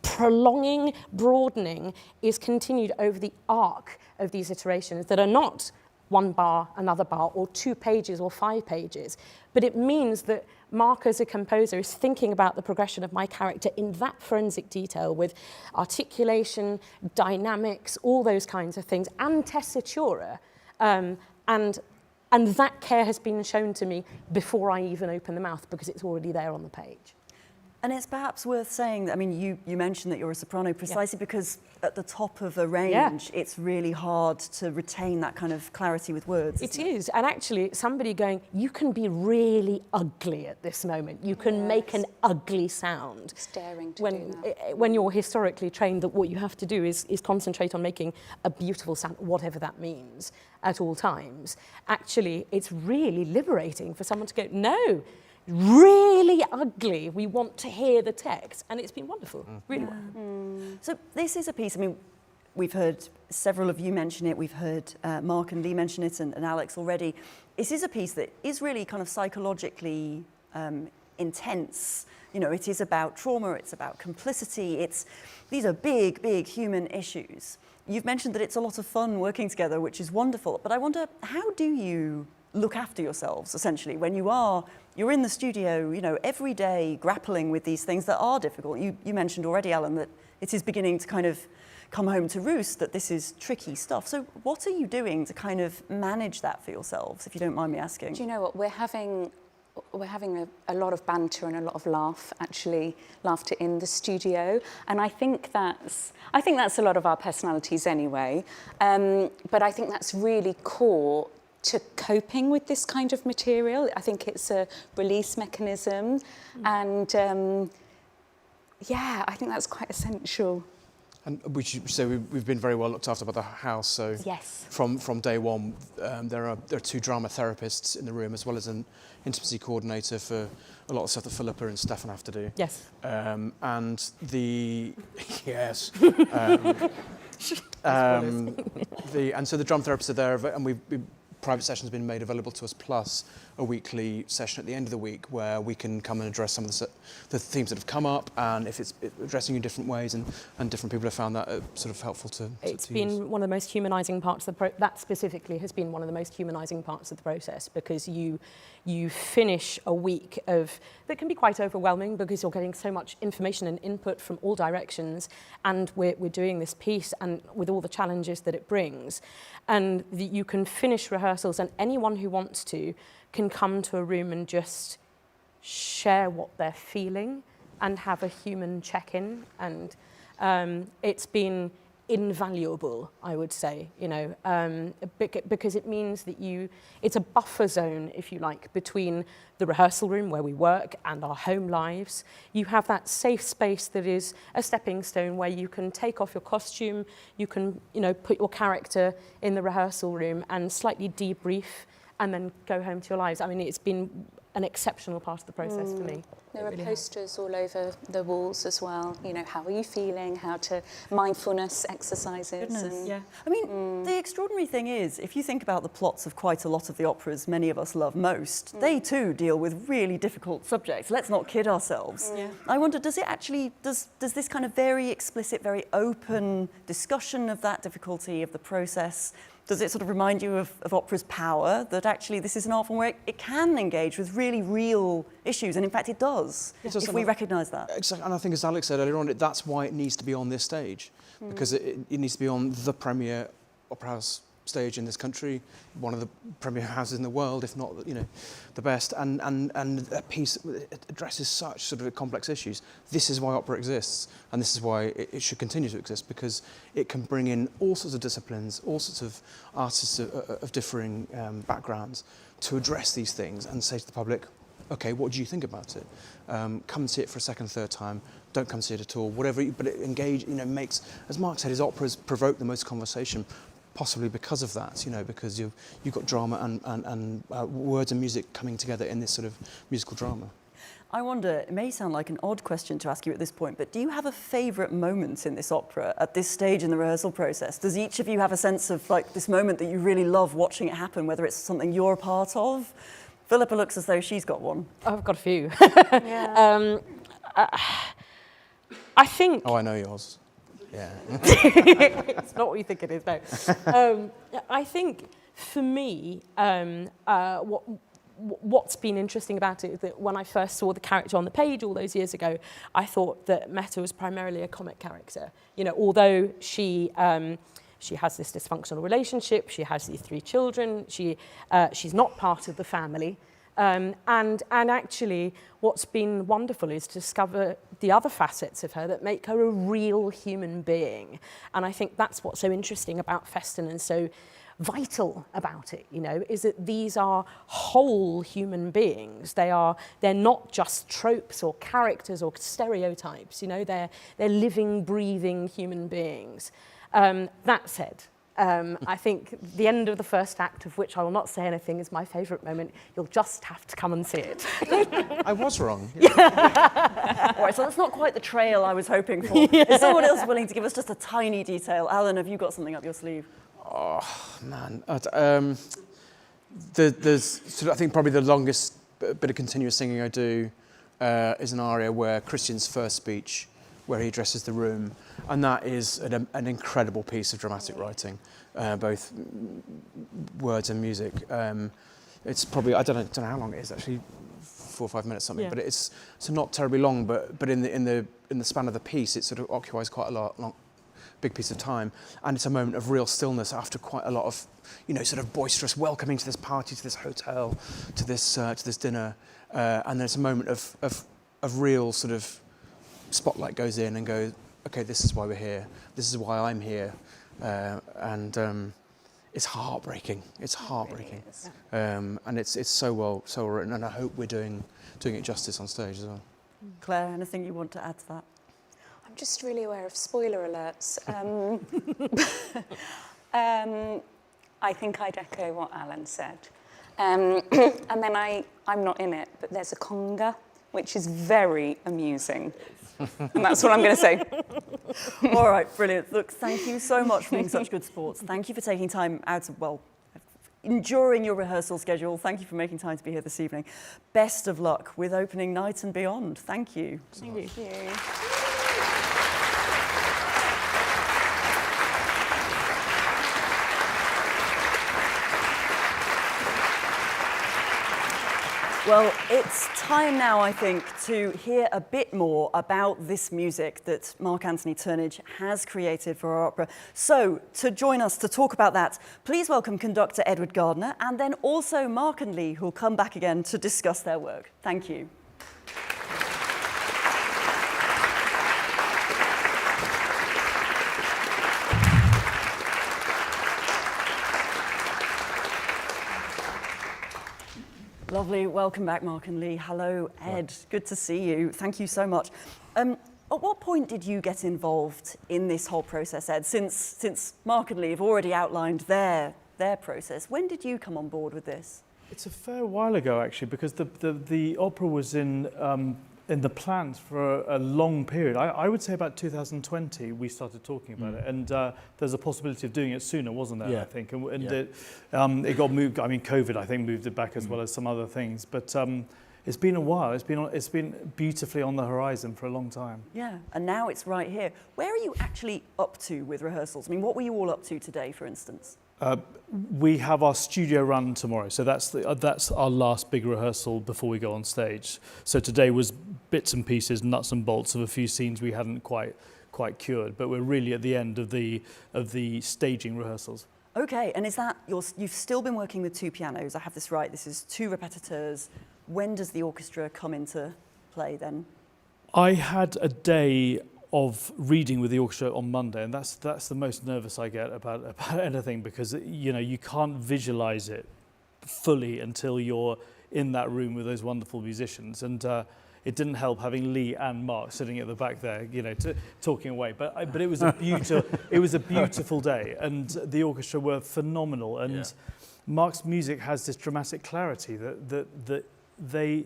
prolonging, broadening is continued over the arc of these iterations that are not one bar, another bar, or 2 pages or 5 pages. But it means that Mark, as a composer, is thinking about the progression of my character in that forensic detail with articulation, dynamics, all those kinds of things, and tessitura. And that care has been shown to me before I even open the mouth, because it's already there on the page. And it's perhaps worth saying that, I mean, you mentioned that you're a soprano precisely because at the top of a range, it's really hard to retain that kind of clarity with words. It is, and actually somebody going, you can be really ugly at this moment. You can make an ugly sound. Staring to do that. When you're historically trained that what you have to do is concentrate on making a beautiful sound, whatever that means, at all times. Actually, it's really liberating for someone to go, no, really ugly. We want to hear the text. And it's been wonderful, really wonderful. So this is a piece, I mean, we've heard several of you mention it, we've heard Mark and Lee mention it, and Alex already. This is a piece that is really kind of psychologically intense. You know, it is about trauma, it's about complicity, these are big, big human issues. You've mentioned that it's a lot of fun working together, which is wonderful, but I wonder, how do you look after yourselves, essentially, when you're in the studio, you know, every day grappling with these things that are difficult. You mentioned already, Alan, that it is beginning to kind of come home to roost, that this is tricky stuff. So what are you doing to kind of manage that for yourselves, if you don't mind me asking? Do you know what? We're having a lot of banter and a lot of laughter in the studio, and I think that's a lot of our personalities anyway. But I think that's really core to coping with this kind of material. I think it's a release mechanism, and I think that's quite essential. And we should say we've been very well looked after by the house. So yes, from day one, there are 2 drama therapists in the room, as well as an intimacy coordinator for a lot of stuff that Philippa and Stefan have to do. Yes. And the so the drum therapists are there, and private sessions have been made available to us, plus a weekly session at the end of the week where we can come and address some of the themes that have come up, and if it's addressing you in different ways, and different people have found that sort of helpful to It's to been use. one of the most humanising parts of that specifically has been one of the most humanising parts of the process, because you finish a week that can be quite overwhelming because you're getting so much information and input from all directions, and we're doing this piece and with all the challenges that it brings, and you can finish rehearsals, and anyone who wants to can come to a room and just share what they're feeling and have a human check-in, and it's been invaluable, I would say, you know, because it means that it's a buffer zone, if you like, between the rehearsal room where we work and our home lives. You have that safe space that is a stepping stone where you can take off your costume, you can, you know, put your character in the rehearsal room and slightly debrief and then go home to your lives. I mean, it's been an exceptional part of the process for me. There are posters all over the walls as well. You know, how are you feeling? How to mindfulness exercises. And I mean, the extraordinary thing is, if you think about the plots of quite a lot of the operas many of us love most, they too deal with really difficult subjects. Let's not kid ourselves. I wonder, does this kind of very explicit, very open discussion of that difficulty of the process, does it sort of remind you of opera's power, that actually this is an art form where it can engage with really real issues, and in fact it does, if we recognise that. Exactly, and I think, as Alex said earlier on, that's why it needs to be on this stage, because it needs to be on the premier opera house stage in this country, one of the premier houses in the world, if not, you know, the best, and a piece that addresses such sort of complex issues. This is why opera exists, and this is why it should continue to exist, because it can bring in all sorts of disciplines, all sorts of artists of differing backgrounds to address these things and say to the public, okay, what do you think about it? Come and see it for a second, third time. Don't come see it at all. Whatever, but it engage, you know, makes, as Mark said, his operas provoke the most conversation. possibly because of that, because you've got drama and words and music coming together in this sort of musical drama. I wonder, it may sound like an odd question to ask you at this point, but do you have a favourite moment in this opera at this stage in the rehearsal process? Does each of you have a sense of like this moment that you really love watching it happen, whether it's something you're a part of? Philippa looks as though she's got one. I've got a few. Yeah. I think... Oh, I know yours. Yeah. It's not what you think it is, no. I think, for me, what's been interesting about it is that when I first saw the character on the page all those years ago, I thought that Meta was primarily a comic character. Although she has this dysfunctional relationship, she has these 3 children, she's not part of the family. And actually, what's been wonderful is to discover the other facets of her that make her a real human being. And I think that's what's so interesting about Festen and so vital about it, is that these are whole human beings. They're not just tropes or characters or stereotypes, they're living, breathing human beings. That said, I think the end of the first act, of which I will not say anything, is my favourite moment. You'll just have to come and see it. I was wrong. All right, so that's not quite the trail I was hoping for. Is someone else willing to give us just a tiny detail? Alan, have you got something up your sleeve? Oh, man. There's sort of, I think probably the longest bit of continuous singing I do is an aria where Christian's first speech, where he addresses the room, and that is an incredible piece of dramatic writing, both words and music. It's probably, I don't know how long it is actually, 4 or 5 minutes something, but it's not terribly long, but in the span of the piece, it sort of occupies quite a big piece of time, and it's a moment of real stillness after quite a lot of, sort of boisterous welcoming to this party, to this hotel, to this dinner, and there's a moment of real sort of spotlight goes in and goes, okay, this is why we're here, this is why I'm here, and it's heartbreaking. It's heartbreaking, and it's so well written, and I hope we're doing it justice on stage as well. Claire, anything you want to add to that? I'm just really aware of spoiler alerts. I think I'd echo what Alan said. And then I'm not in it, but there's a conga, which is very amusing. And that's what I'm going to say. All right, brilliant. Look, thank you so much for being such good sports. Thank you for taking time out of, enduring your rehearsal schedule. Thank you for making time to be here this evening. Best of luck with opening night and beyond. Thank you. Thank you. Well, it's time now, I think, to hear a bit more about this music that Mark Anthony Turnage has created for our opera. So, to join us to talk about that, please welcome conductor Edward Gardner, and then also Mark and Lee, who'll come back again to discuss their work. Thank you. Lovely. Welcome back, Mark and Lee. Hello, Ed. Good to see you. Thank you so much. At what point did you get involved in this whole process, Ed? Since Mark and Lee have already outlined their process, when did you come on board with this? It's a fair while ago, actually, because the opera was in the plans for a long period. I would say about 2020 we started talking about it, and there's a possibility of doing it sooner, wasn't there? Yeah. I think, and it got moved. I mean, COVID, I think, moved it back as well as some other things. But it's been a while. It's been beautifully on the horizon for a long time. Yeah, and now it's right here. Where are you actually up to with rehearsals? I mean, what were you all up to today, for instance? We have our studio run tomorrow, so that's our last big rehearsal before we go on stage. So today was bits and pieces, nuts and bolts of a few scenes we hadn't quite cured, but we're really at the end of the staging rehearsals. Okay, and is that you've still been working with 2 pianos? I have this right. This is 2 repetiteurs. When does the orchestra come into play then? I had a day of reading with the orchestra on Monday, and that's the most nervous I get about anything, because you can't visualize it fully until you're in that room with those wonderful musicians, and it didn't help having Lee and Mark sitting at the back there, you know, talking away. But it was a beautiful day, and the orchestra were phenomenal. And Mark's music has this dramatic clarity that they,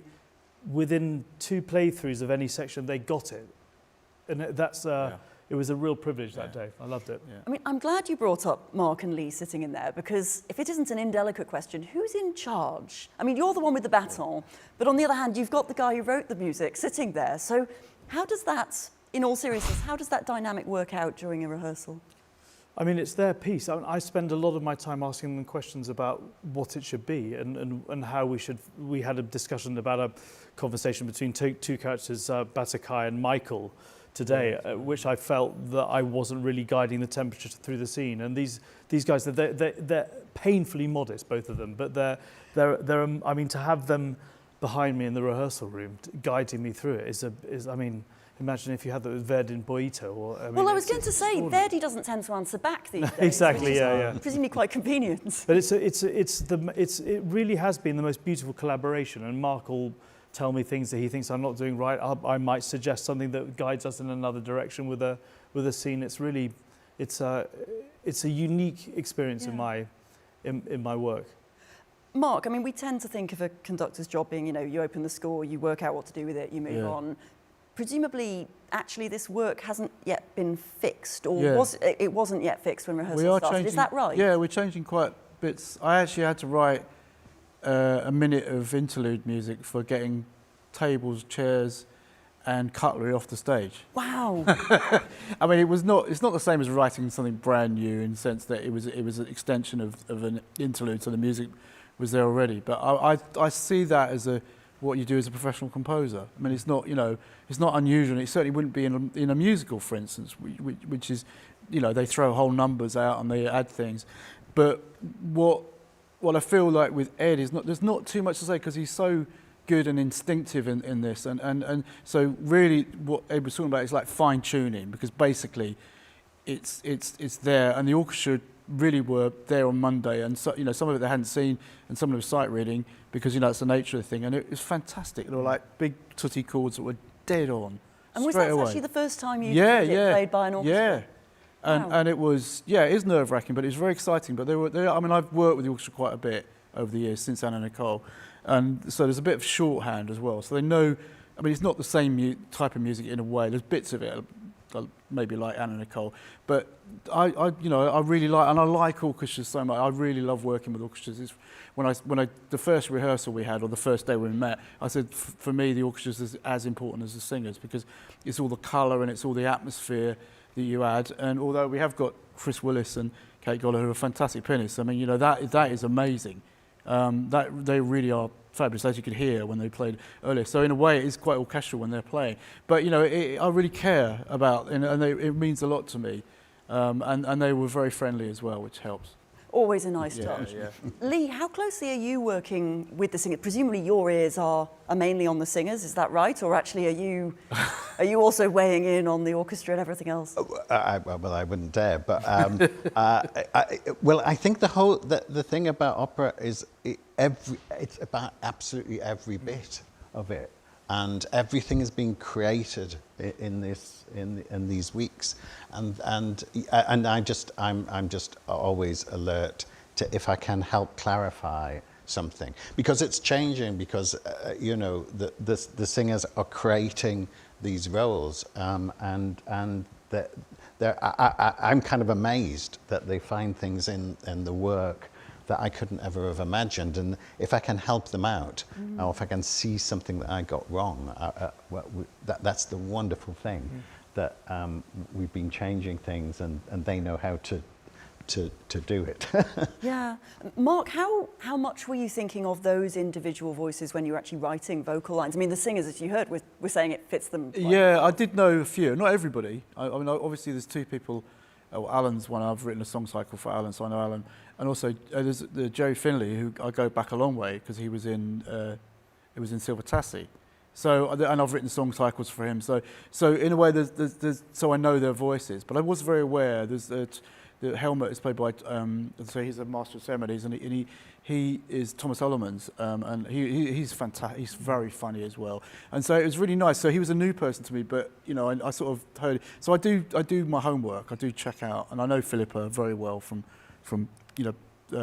within 2 playthroughs of any section, they got it, and that's. It was a real privilege that day. I loved it. Yeah. I mean, I'm glad you brought up Mark and Lee sitting in there, because if it isn't an indelicate question, who's in charge? I mean, you're the one with the baton, but on the other hand, you've got the guy who wrote the music sitting there. So how does that, in all seriousness, how does that dynamic work out during a rehearsal? I mean, it's their piece. I spend a lot of my time asking them questions about what it should be and how we should. We had a discussion about a conversation between two characters, Batakai and Michael, today, which I felt that I wasn't really guiding the temperature through the scene. And these guys, they're painfully modest, both of them, but they're I mean, to have them behind me in the rehearsal room, guiding me through it is I mean, imagine if you had that with Verdi and Boito. Or, I mean, well, I was going to say, Verdi doesn't tend to answer back these days. Exactly, yeah. Presumably quite convenient. But it really has been the most beautiful collaboration, and Mark will tell me things that he thinks I'm not doing right. I might suggest something that guides us in another direction with a scene. It's really, it's a unique experience in my work. Mark, I mean, we tend to think of a conductor's job being, you know, you open the score, you work out what to do with it, you move on. Presumably, actually, this work hasn't yet been fixed, or it wasn't yet fixed when rehearsal started. Is that right? Yeah, we're changing quite bits. I actually had to write a minute of interlude music for getting tables, chairs, and cutlery off the stage. Wow! I mean, it's not the same as writing something brand new in the sense that it was an extension of an interlude, so the music was there already. But I see that as what you do as a professional composer. I mean, it's not, you know, it's not unusual. It certainly wouldn't be in a musical, for instance, which is, you know, they throw whole numbers out and they add things. But what I feel like with Ed is there's not too much to say, because he's so good and instinctive in this, and so really what Ed was talking about is like fine tuning, because basically it's there, and the orchestra really were there on Monday, and so, you know, some of it they hadn't seen, and some of it was sight reading, because, you know, it's the nature of the thing, and it was fantastic. They were like big tutti chords that were dead on. And was that actually the first time you played by an orchestra? Yeah. And it was, it is nerve-wracking, but it was very exciting. But I mean, I've worked with the orchestra quite a bit over the years since Anna Nicole, and so there's a bit of shorthand as well. So they know, I mean, it's not the same type of music in a way. There's bits of it, maybe like Anna Nicole, but I really like, and I like orchestras so much. I really love working with orchestras. It's, the first rehearsal we had, or the first day we met, I said, for me, the orchestras is as important as the singers, because it's all the colour and it's all the atmosphere that you add. And although we have got Chris Willis and Kate Goller, who are fantastic pianists, I mean, you know, that is amazing. That they really are fabulous, as you could hear when they played earlier. So in a way, it is quite orchestral when they're playing. But, you know, I really care about, and it means a lot to me. And they were very friendly as well, which helps. Always a nice touch. Yeah. Lee, how closely are you working with the singers? Presumably your ears are mainly on the singers, is that right? Or actually are you also weighing in on the orchestra and everything else? Well, I wouldn't dare, but I think the thing about opera is it's about absolutely every bit of it, and everything is being created in these weeks, and I'm just always alert to if I can help clarify something, because it's changing, because you know, the singers are creating these roles, and I'm kind of amazed that they find things in the work that I couldn't ever have imagined, and if I can help them out, or if I can see something that I got wrong, that's the wonderful thing, that we've been changing things, and they know how to do it. Yeah. Mark, how much were you thinking of those individual voices when you were actually writing vocal lines? I mean, the singers, as you heard, were saying it fits them. Yeah, I did know a few, not everybody. I mean, obviously there's two people. Alan's one. I've written a song cycle for Alan, so I know Alan. And also there's the Joe Finley, who I go back a long way, because he was in Silver Tassie. So, and I've written song cycles for him. So in a way, there's so I know their voices. But I was very aware. There's the Helmut is played by, so he's a master of ceremonies, and he is Thomas Ullerman's, and he's fantastic. He's very funny as well, and so it was really nice. So he was a new person to me, but you know, I sort of heard. So I do my homework. I do check out, and I know Philippa very well from you know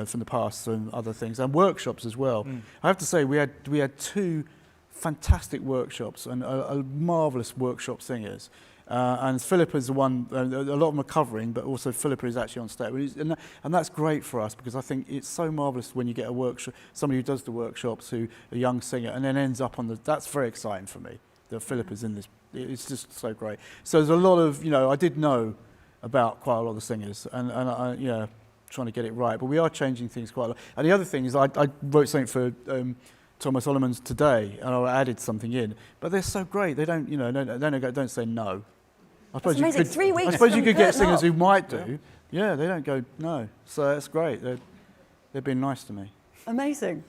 from the past and other things, and workshops as well. I have to say we had 2 fantastic workshops and a marvellous workshop singers. And Philippa is the one, a lot of them are covering, but also Philippa is actually on stage. And that's great for us, because I think it's so marvellous when you get a workshop, somebody who does the workshops, a young singer, and then ends up on that's very exciting for me, that Philippa's in this. It's just so great. So there's a lot of, you know, I did know about quite a lot of the singers, and I, you know, trying to get it right, but we are changing things quite a lot. And the other thing is I wrote something for Thomas Ullerman's today, and I added something in, but they're so great. They don't, you know, don't say no. I suppose That's amazing. 3 weeks. I suppose you could get singers up. who might do. Yeah, they don't go no. So that's great. They've been nice to me. Amazing.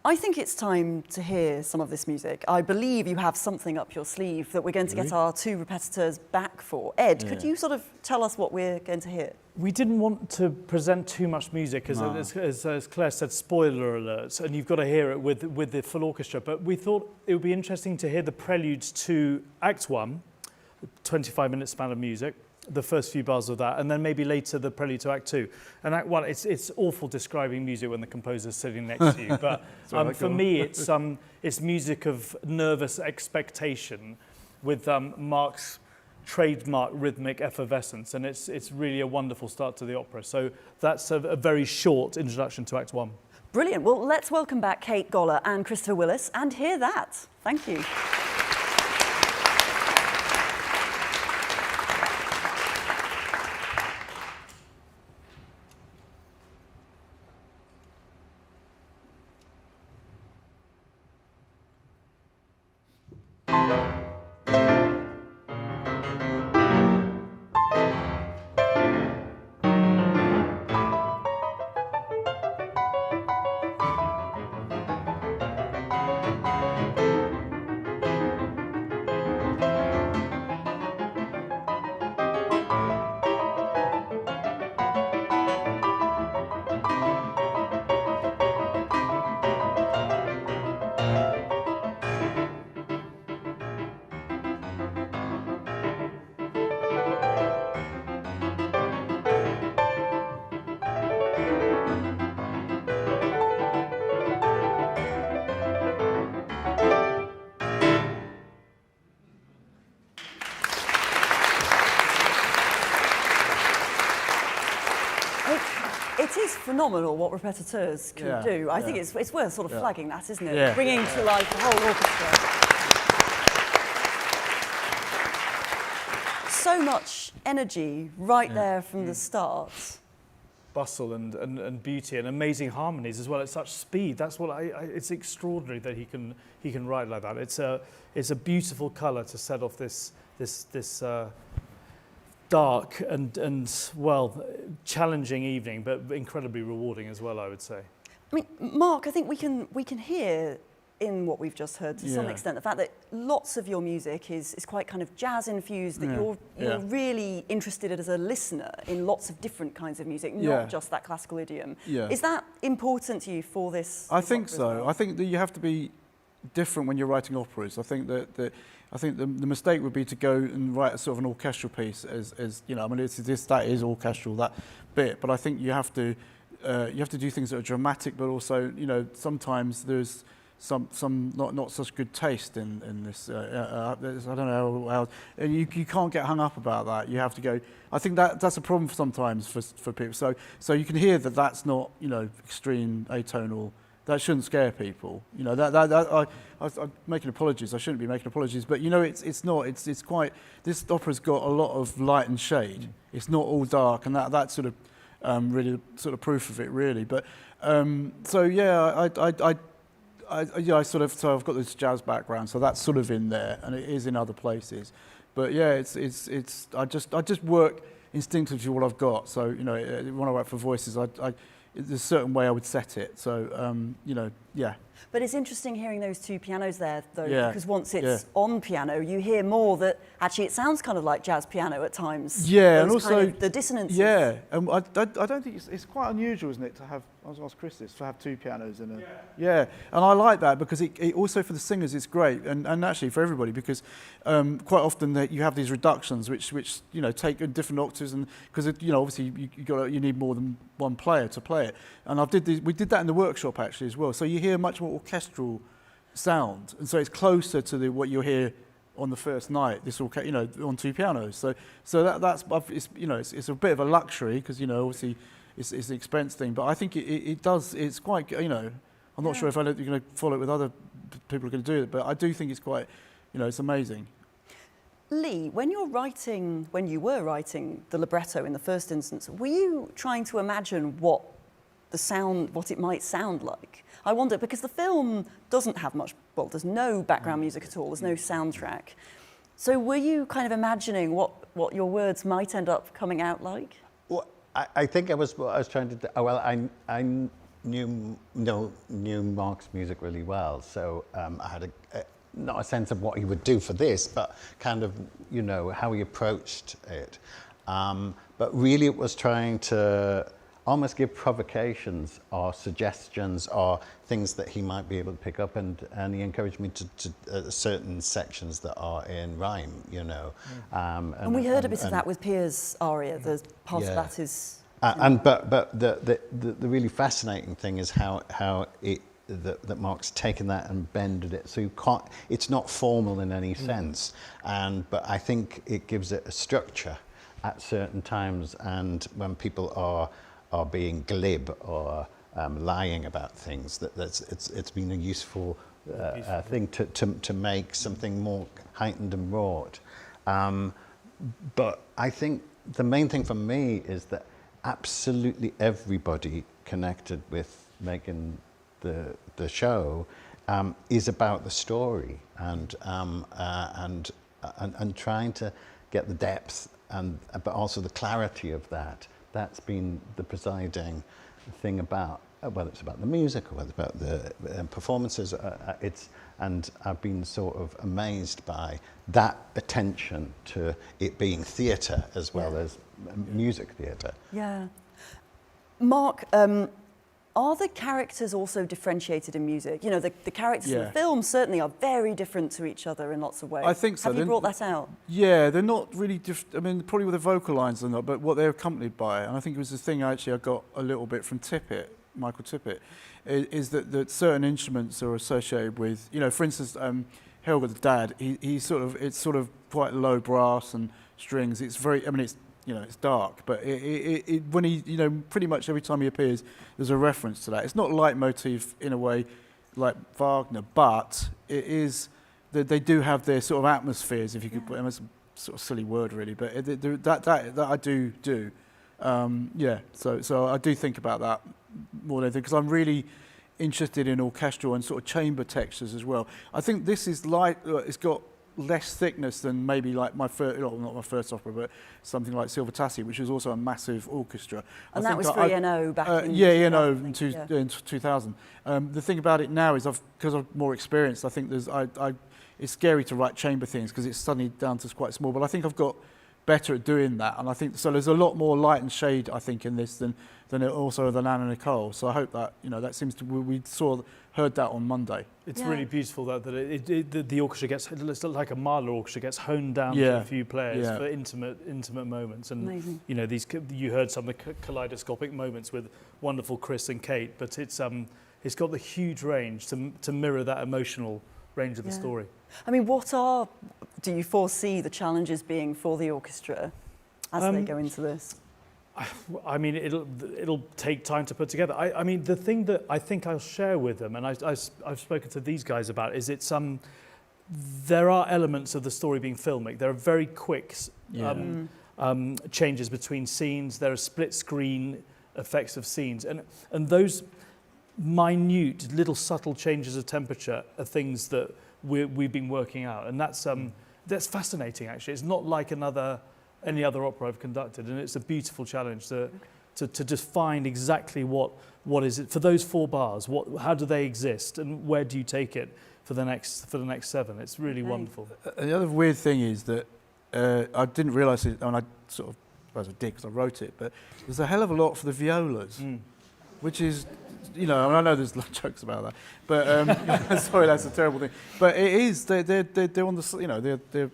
I think it's time to hear some of this music. I believe you have something up your sleeve that we're going to get our 2 repetiteurs back for. Ed, could you sort of tell us what we're going to hear? We didn't want to present too much music, as Claire said, spoiler alert, and you've got to hear it with the full orchestra. But we thought it would be interesting to hear the preludes to Act 1, 25-minute span of music, the first few bars of that, and then maybe later the prelude to Act 2. And Act 1, it's awful describing music when the composer's sitting next to you, but for me it's music of nervous expectation with Mark's trademark rhythmic effervescence, and it's really a wonderful start to the opera. So that's a very short introduction to Act 1. Brilliant. Well, let's welcome back Kate Goller and Christopher Willis and hear that. Thank you. It is phenomenal what repetiteurs can do. I think it's worth sort of flagging that, isn't it? Yeah. Bringing to life the whole orchestra. So much energy right there from the start. Bustle and beauty and amazing harmonies as well at such speed. That's what it's extraordinary that he can write like that. It's a beautiful colour to set off this dark and well challenging evening, but incredibly rewarding as well, I would say. I mean, Mark, I think we can hear in what we've just heard to some extent the fact that lots of your music is quite kind of jazz infused, that you're really interested as a listener in lots of different kinds of music, not just that classical idiom. Is that important to you for this? I think so. Well? I think that you have to be different when you're writing operas. I think that the mistake would be to go and write a sort of an orchestral piece as you know. I mean, that is orchestral, that bit. But I think you have to do things that are dramatic, but also, you know, sometimes there's some not such good taste in this. I don't know how and you can't get hung up about that. You have to go. I think that's a problem sometimes for people. So you can hear that that's not, you know, extreme atonal. That shouldn't scare people. You know, I'm making apologies. I shouldn't be making apologies, but you know, it's not. It's quite. This opera's got a lot of light and shade. It's not all dark, and that's sort of really sort of proof of it, really. But so yeah, so I've got this jazz background, so that's sort of in there, and it is in other places. But yeah, I just work instinctively what I've got. So you know, when I write for voices, there's a certain way I would set it. So you know, yeah. But it's interesting hearing those two pianos there, though, Yeah, because once it's yeah. on piano, you hear more that actually it sounds kind of like jazz piano at times. Yeah, and Those also kind of the dissonances. Yeah, and I don't think it's quite unusual, isn't it, to have, I was asked Chris this, to have two pianos in a... Yeah, and I like that because it also for the singers it's great, and actually for everybody, because quite often you have these reductions which you know take in different octaves, and because you know obviously you need more than one player to play it, and we did that in the workshop actually as well. So you hear much more orchestral sound, and so it's closer to what you'll hear on the first night. This you know on two pianos. So that's it's, you know it's a bit of a luxury because you know obviously it's an expense thing, but I think it does. It's quite you know. I'm not sure if you're going to follow it with other people who are going to do it, but I do think it's quite you know it's amazing. Lee, when you were writing the libretto in the first instance, were you trying to imagine what it might sound like? I wonder, because the film doesn't have much, well, there's no background music at all, there's no soundtrack. So were you kind of imagining what your words might end up coming out like? Well, I think I was trying to, well, I knew Mark's music really well, so I had not a sense of what he would do for this, but kind of, you know, how he approached it. But really it was trying to almost give provocations or suggestions or things that he might be able to pick up, and he encouraged me to certain sections that are in rhyme, you know. And we heard a bit of that with Piers' aria, the part of that is... but the really fascinating thing is how that Mark's taken that and bended it, so you can't, it's not formal in any sense, but I think it gives it a structure at certain times, and when people are being glib or lying about things, it's been a useful thing to make something more heightened and wrought. But I think the main thing for me is that absolutely everybody connected with making the show is about the story, and trying to get the depth but also the clarity of that. That's been the presiding thing about whether it's about the music or whether it's about the performances. And I've been sort of amazed by that attention to it being theatre as well as music theatre. Yeah. Mark, are the characters also differentiated in music? You know, the characters in the film certainly are very different to each other in lots of ways. I think so. Have you brought that out? Yeah, they're not really different. I mean, probably with the vocal lines or not, but what they're accompanied by. And I think it was the thing I got a little bit from Michael Tippett, is that certain instruments are associated with, you know, for instance, Helga the dad, it's sort of quite low brass and strings. It's very, I mean, it's, you know, it's dark, but when he, you know, pretty much every time he appears, there's a reference to that. It's not leitmotif in a way like Wagner, but it is that they do have their sort of atmospheres, if you could put them as a sort of silly word really, but that I do. So I do think about that more than anything, because I'm really interested in orchestral and sort of chamber textures as well. I think this is like, it's got less thickness than maybe like my first, not my first opera, but something like Silver Tassi, which was also a massive orchestra. And that was for ENO back in... in 2000. The thing about it now is because I'm more experienced, I think it's scary to write chamber things because it's suddenly down to quite small, but I think I've got better at doing that, and I think so there's a lot more light and shade I think in this than Anna Nicole. So I hope that, you know, that seems to, we heard that on Monday. It's really beautiful that the orchestra gets, it's like a Mahler orchestra, gets honed down to a few players for intimate moments. And amazing. You know, you heard some of the kaleidoscopic moments with wonderful Chris and Kate, but it's got the huge range to mirror that emotional range of the story. I mean, do you foresee the challenges being for the orchestra as they go into this? I mean, it'll take time to put together. I mean, the thing that I think I'll share with them, and I've spoken to these guys about, is there are elements of the story being filmic. There are very quick changes between scenes. There are split screen effects of scenes, and those minute little subtle changes of temperature are things that we've been working out, and that's fascinating. Actually, it's not like any other opera I've conducted, and it's a beautiful challenge to to just find exactly what is it for those 4 bars. How do they exist, and where do you take it for the next 7? It's really wonderful. The other weird thing is that I didn't realise it, and I sort of, I did because I wrote it, but there's a hell of a lot for the violas, which is, you know, and I know there's jokes about that, but sorry, that's a terrible thing. But it is, they're on the, you know, they're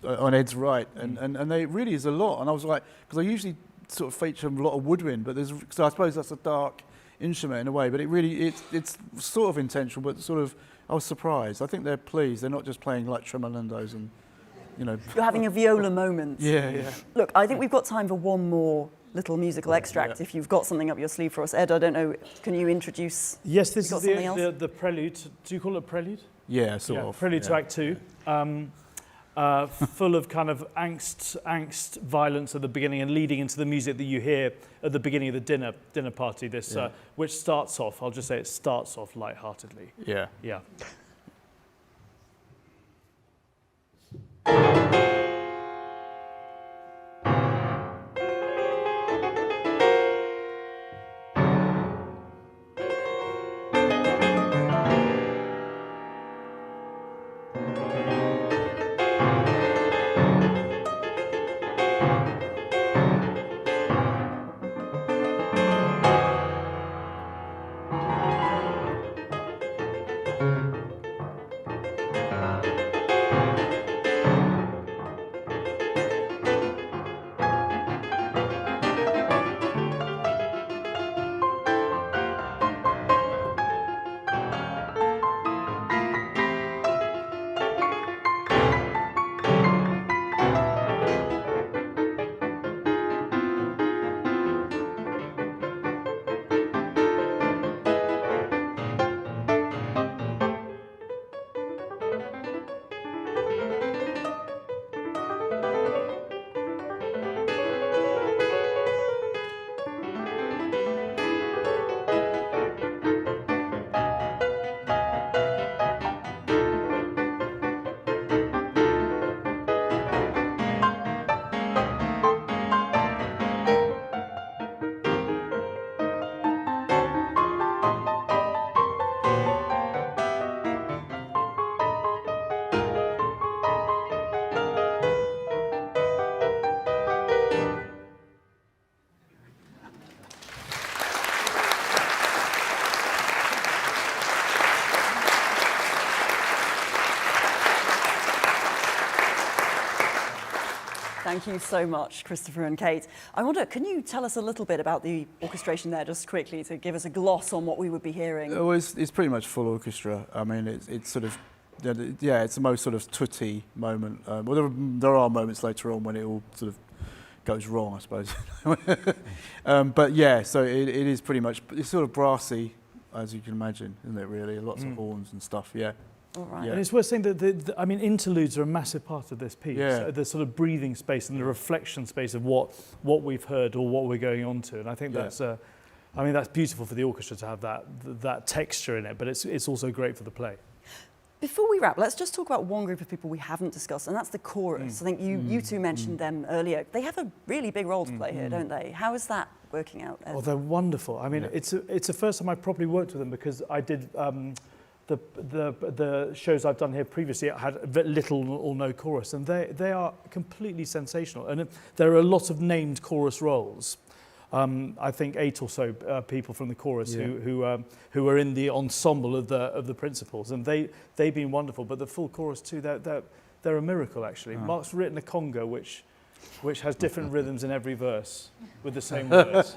on Ed's right, and they really is a lot. And I was like, because I usually sort of feature a lot of woodwind, but so I suppose that's a dark instrument in a way, but it's sort of intentional, but sort of, I was surprised. I think they're pleased. They're not just playing like tremolendos and, you know. You're having a viola moment. Yeah. Look, I think we've got time for one more little musical extract. If you've got something up your sleeve for us. Ed, I don't know, can you introduce? Yes, this is the prelude. Do you call it prelude? Yeah, sort of. Prelude to Act 2. Full of kind of angst, violence at the beginning, and leading into the music that you hear at the beginning of the dinner party. This, which starts off. I'll just say it starts off lightheartedly. Yeah. Yeah. Thank you so much, Christopher and Kate. I wonder, can you tell us a little bit about the orchestration there, just quickly, to give us a gloss on what we would be hearing? Oh, it's pretty much full orchestra. I mean, it's sort of, yeah, it's the most sort of tutti moment. Well, there are moments later on when it all sort of goes wrong, I suppose. But yeah, so it is pretty much, it's sort of brassy, as you can imagine, isn't it, really? Lots of horns and stuff, yeah. All right. Yeah. And it's worth saying that, I mean, interludes are a massive part of this piece. Yeah. The sort of breathing space and the reflection space of what we've heard or what we're going on to. And I think that's, I mean, that's beautiful for the orchestra to have that texture in it, but it's also great for the play. Before we wrap, let's just talk about one group of people we haven't discussed, and that's the chorus. I think you two mentioned them earlier. They have a really big role to play here, don't they? How is that working out, Ed? Oh, they're wonderful. I mean, it's the first time I've properly worked with them, because I did the shows I've done here previously had little or no chorus, and they are completely sensational. And there are a lot of named chorus roles. I think 8 or so people from the chorus who are in the ensemble of the principals, and they've been wonderful. But the full chorus too, they're a miracle actually. Mark's written a conga which has different rhythms in every verse with the same words.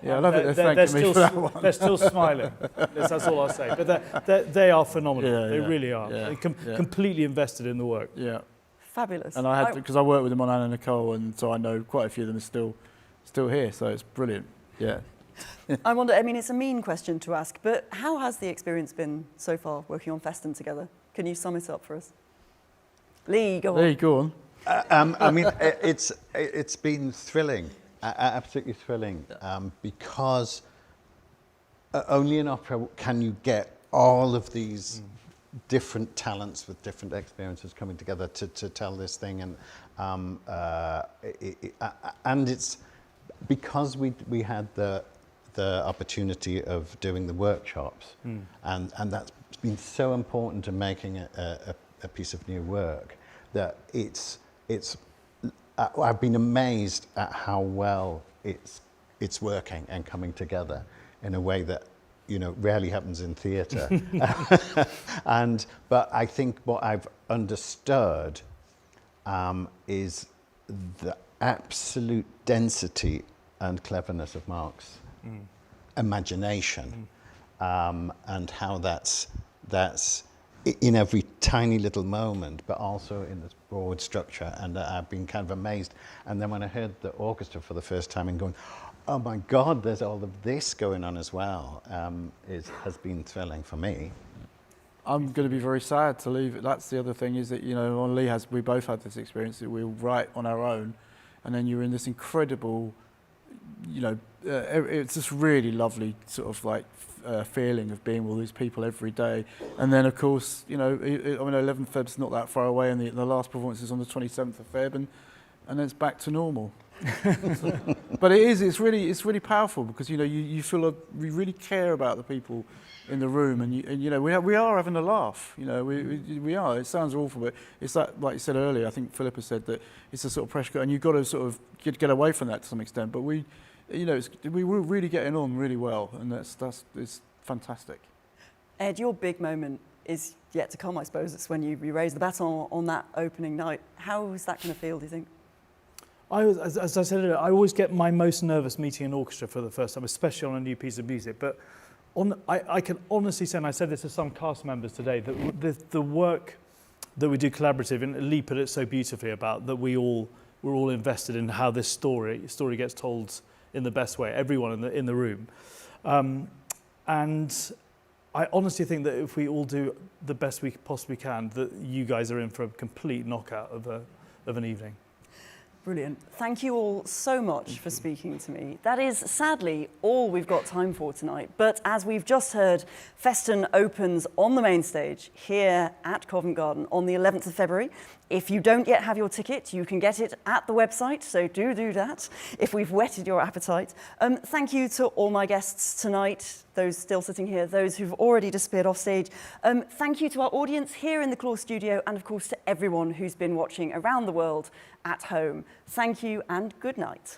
Yeah, I love it. They're thanking me for that one. They're still smiling. That's all I'll say. But they are phenomenal. They really are. Yeah, completely invested in the work. Yeah. Fabulous. And I had, because I worked with them on Anna Nicole, and so I know quite a few of them are still here, so it's brilliant. Yeah. I wonder, I mean, it's a mean question to ask, but how has the experience been so far working on Festen together? Can you sum it up for us? Lee, go on. Lee, go on. I mean, it's been thrilling, absolutely thrilling, because only in opera can you get all of these different talents with different experiences coming together to tell this thing, and it's because we had the opportunity of doing the workshops, and that's been so important to making a piece of new work, that I've been amazed at how well it's working and coming together in a way that, you know, rarely happens in theatre. But I think what I've understood is the absolute density and cleverness of Mark's imagination, and how that's in every tiny little moment, but also in this broad structure. And I've been kind of amazed. And then when I heard the orchestra for the first time and going, oh my God, there's all of this going on as well, has been thrilling for me. I'm going to be very sad to leave it. That's the other thing, is that, you know, we both had this experience that we write on our own, and then you're in this incredible, you know, it's just really lovely sort of like feeling of being with all these people every day. And then, of course, you know, 11th Feb's not that far away, and the last performance is on the 27th of Feb, and then it's back to normal. But it's really powerful, because, you know, you feel we really care about the people in the room, and you know, we are having a laugh. You know, we are. It sounds awful, but it's that, like you said earlier, I think Philippa said that it's a sort of pressure, and you've got to sort of get away from that to some extent. But we were really getting on really well, and it's fantastic. Ed, your big moment is yet to come, I suppose. It's when you raise the baton on that opening night. How is that going to feel, do you think? As I said earlier, I always get my most nervous meeting an orchestra for the first time, especially on a new piece of music. But I can honestly say, and I said this to some cast members today, that the work that we do collaborative, and Lee put it so beautifully about that we're all invested in how this story gets told in the best way, everyone in the room. And I honestly think that if we all do the best we possibly can, that you guys are in for a complete knockout of an evening. Brilliant. Thank you all so much for speaking to me. That is sadly all we've got time for tonight. But as we've just heard, Festen opens on the main stage here at Covent Garden on the 11th of February. If you don't yet have your ticket, you can get it at the website, so do that if we've whetted your appetite. Thank you to all my guests tonight, those still sitting here, those who've already disappeared off stage. Thank you to our audience here in the Claw studio, and of course to everyone who's been watching around the world at home. Thank you and good night.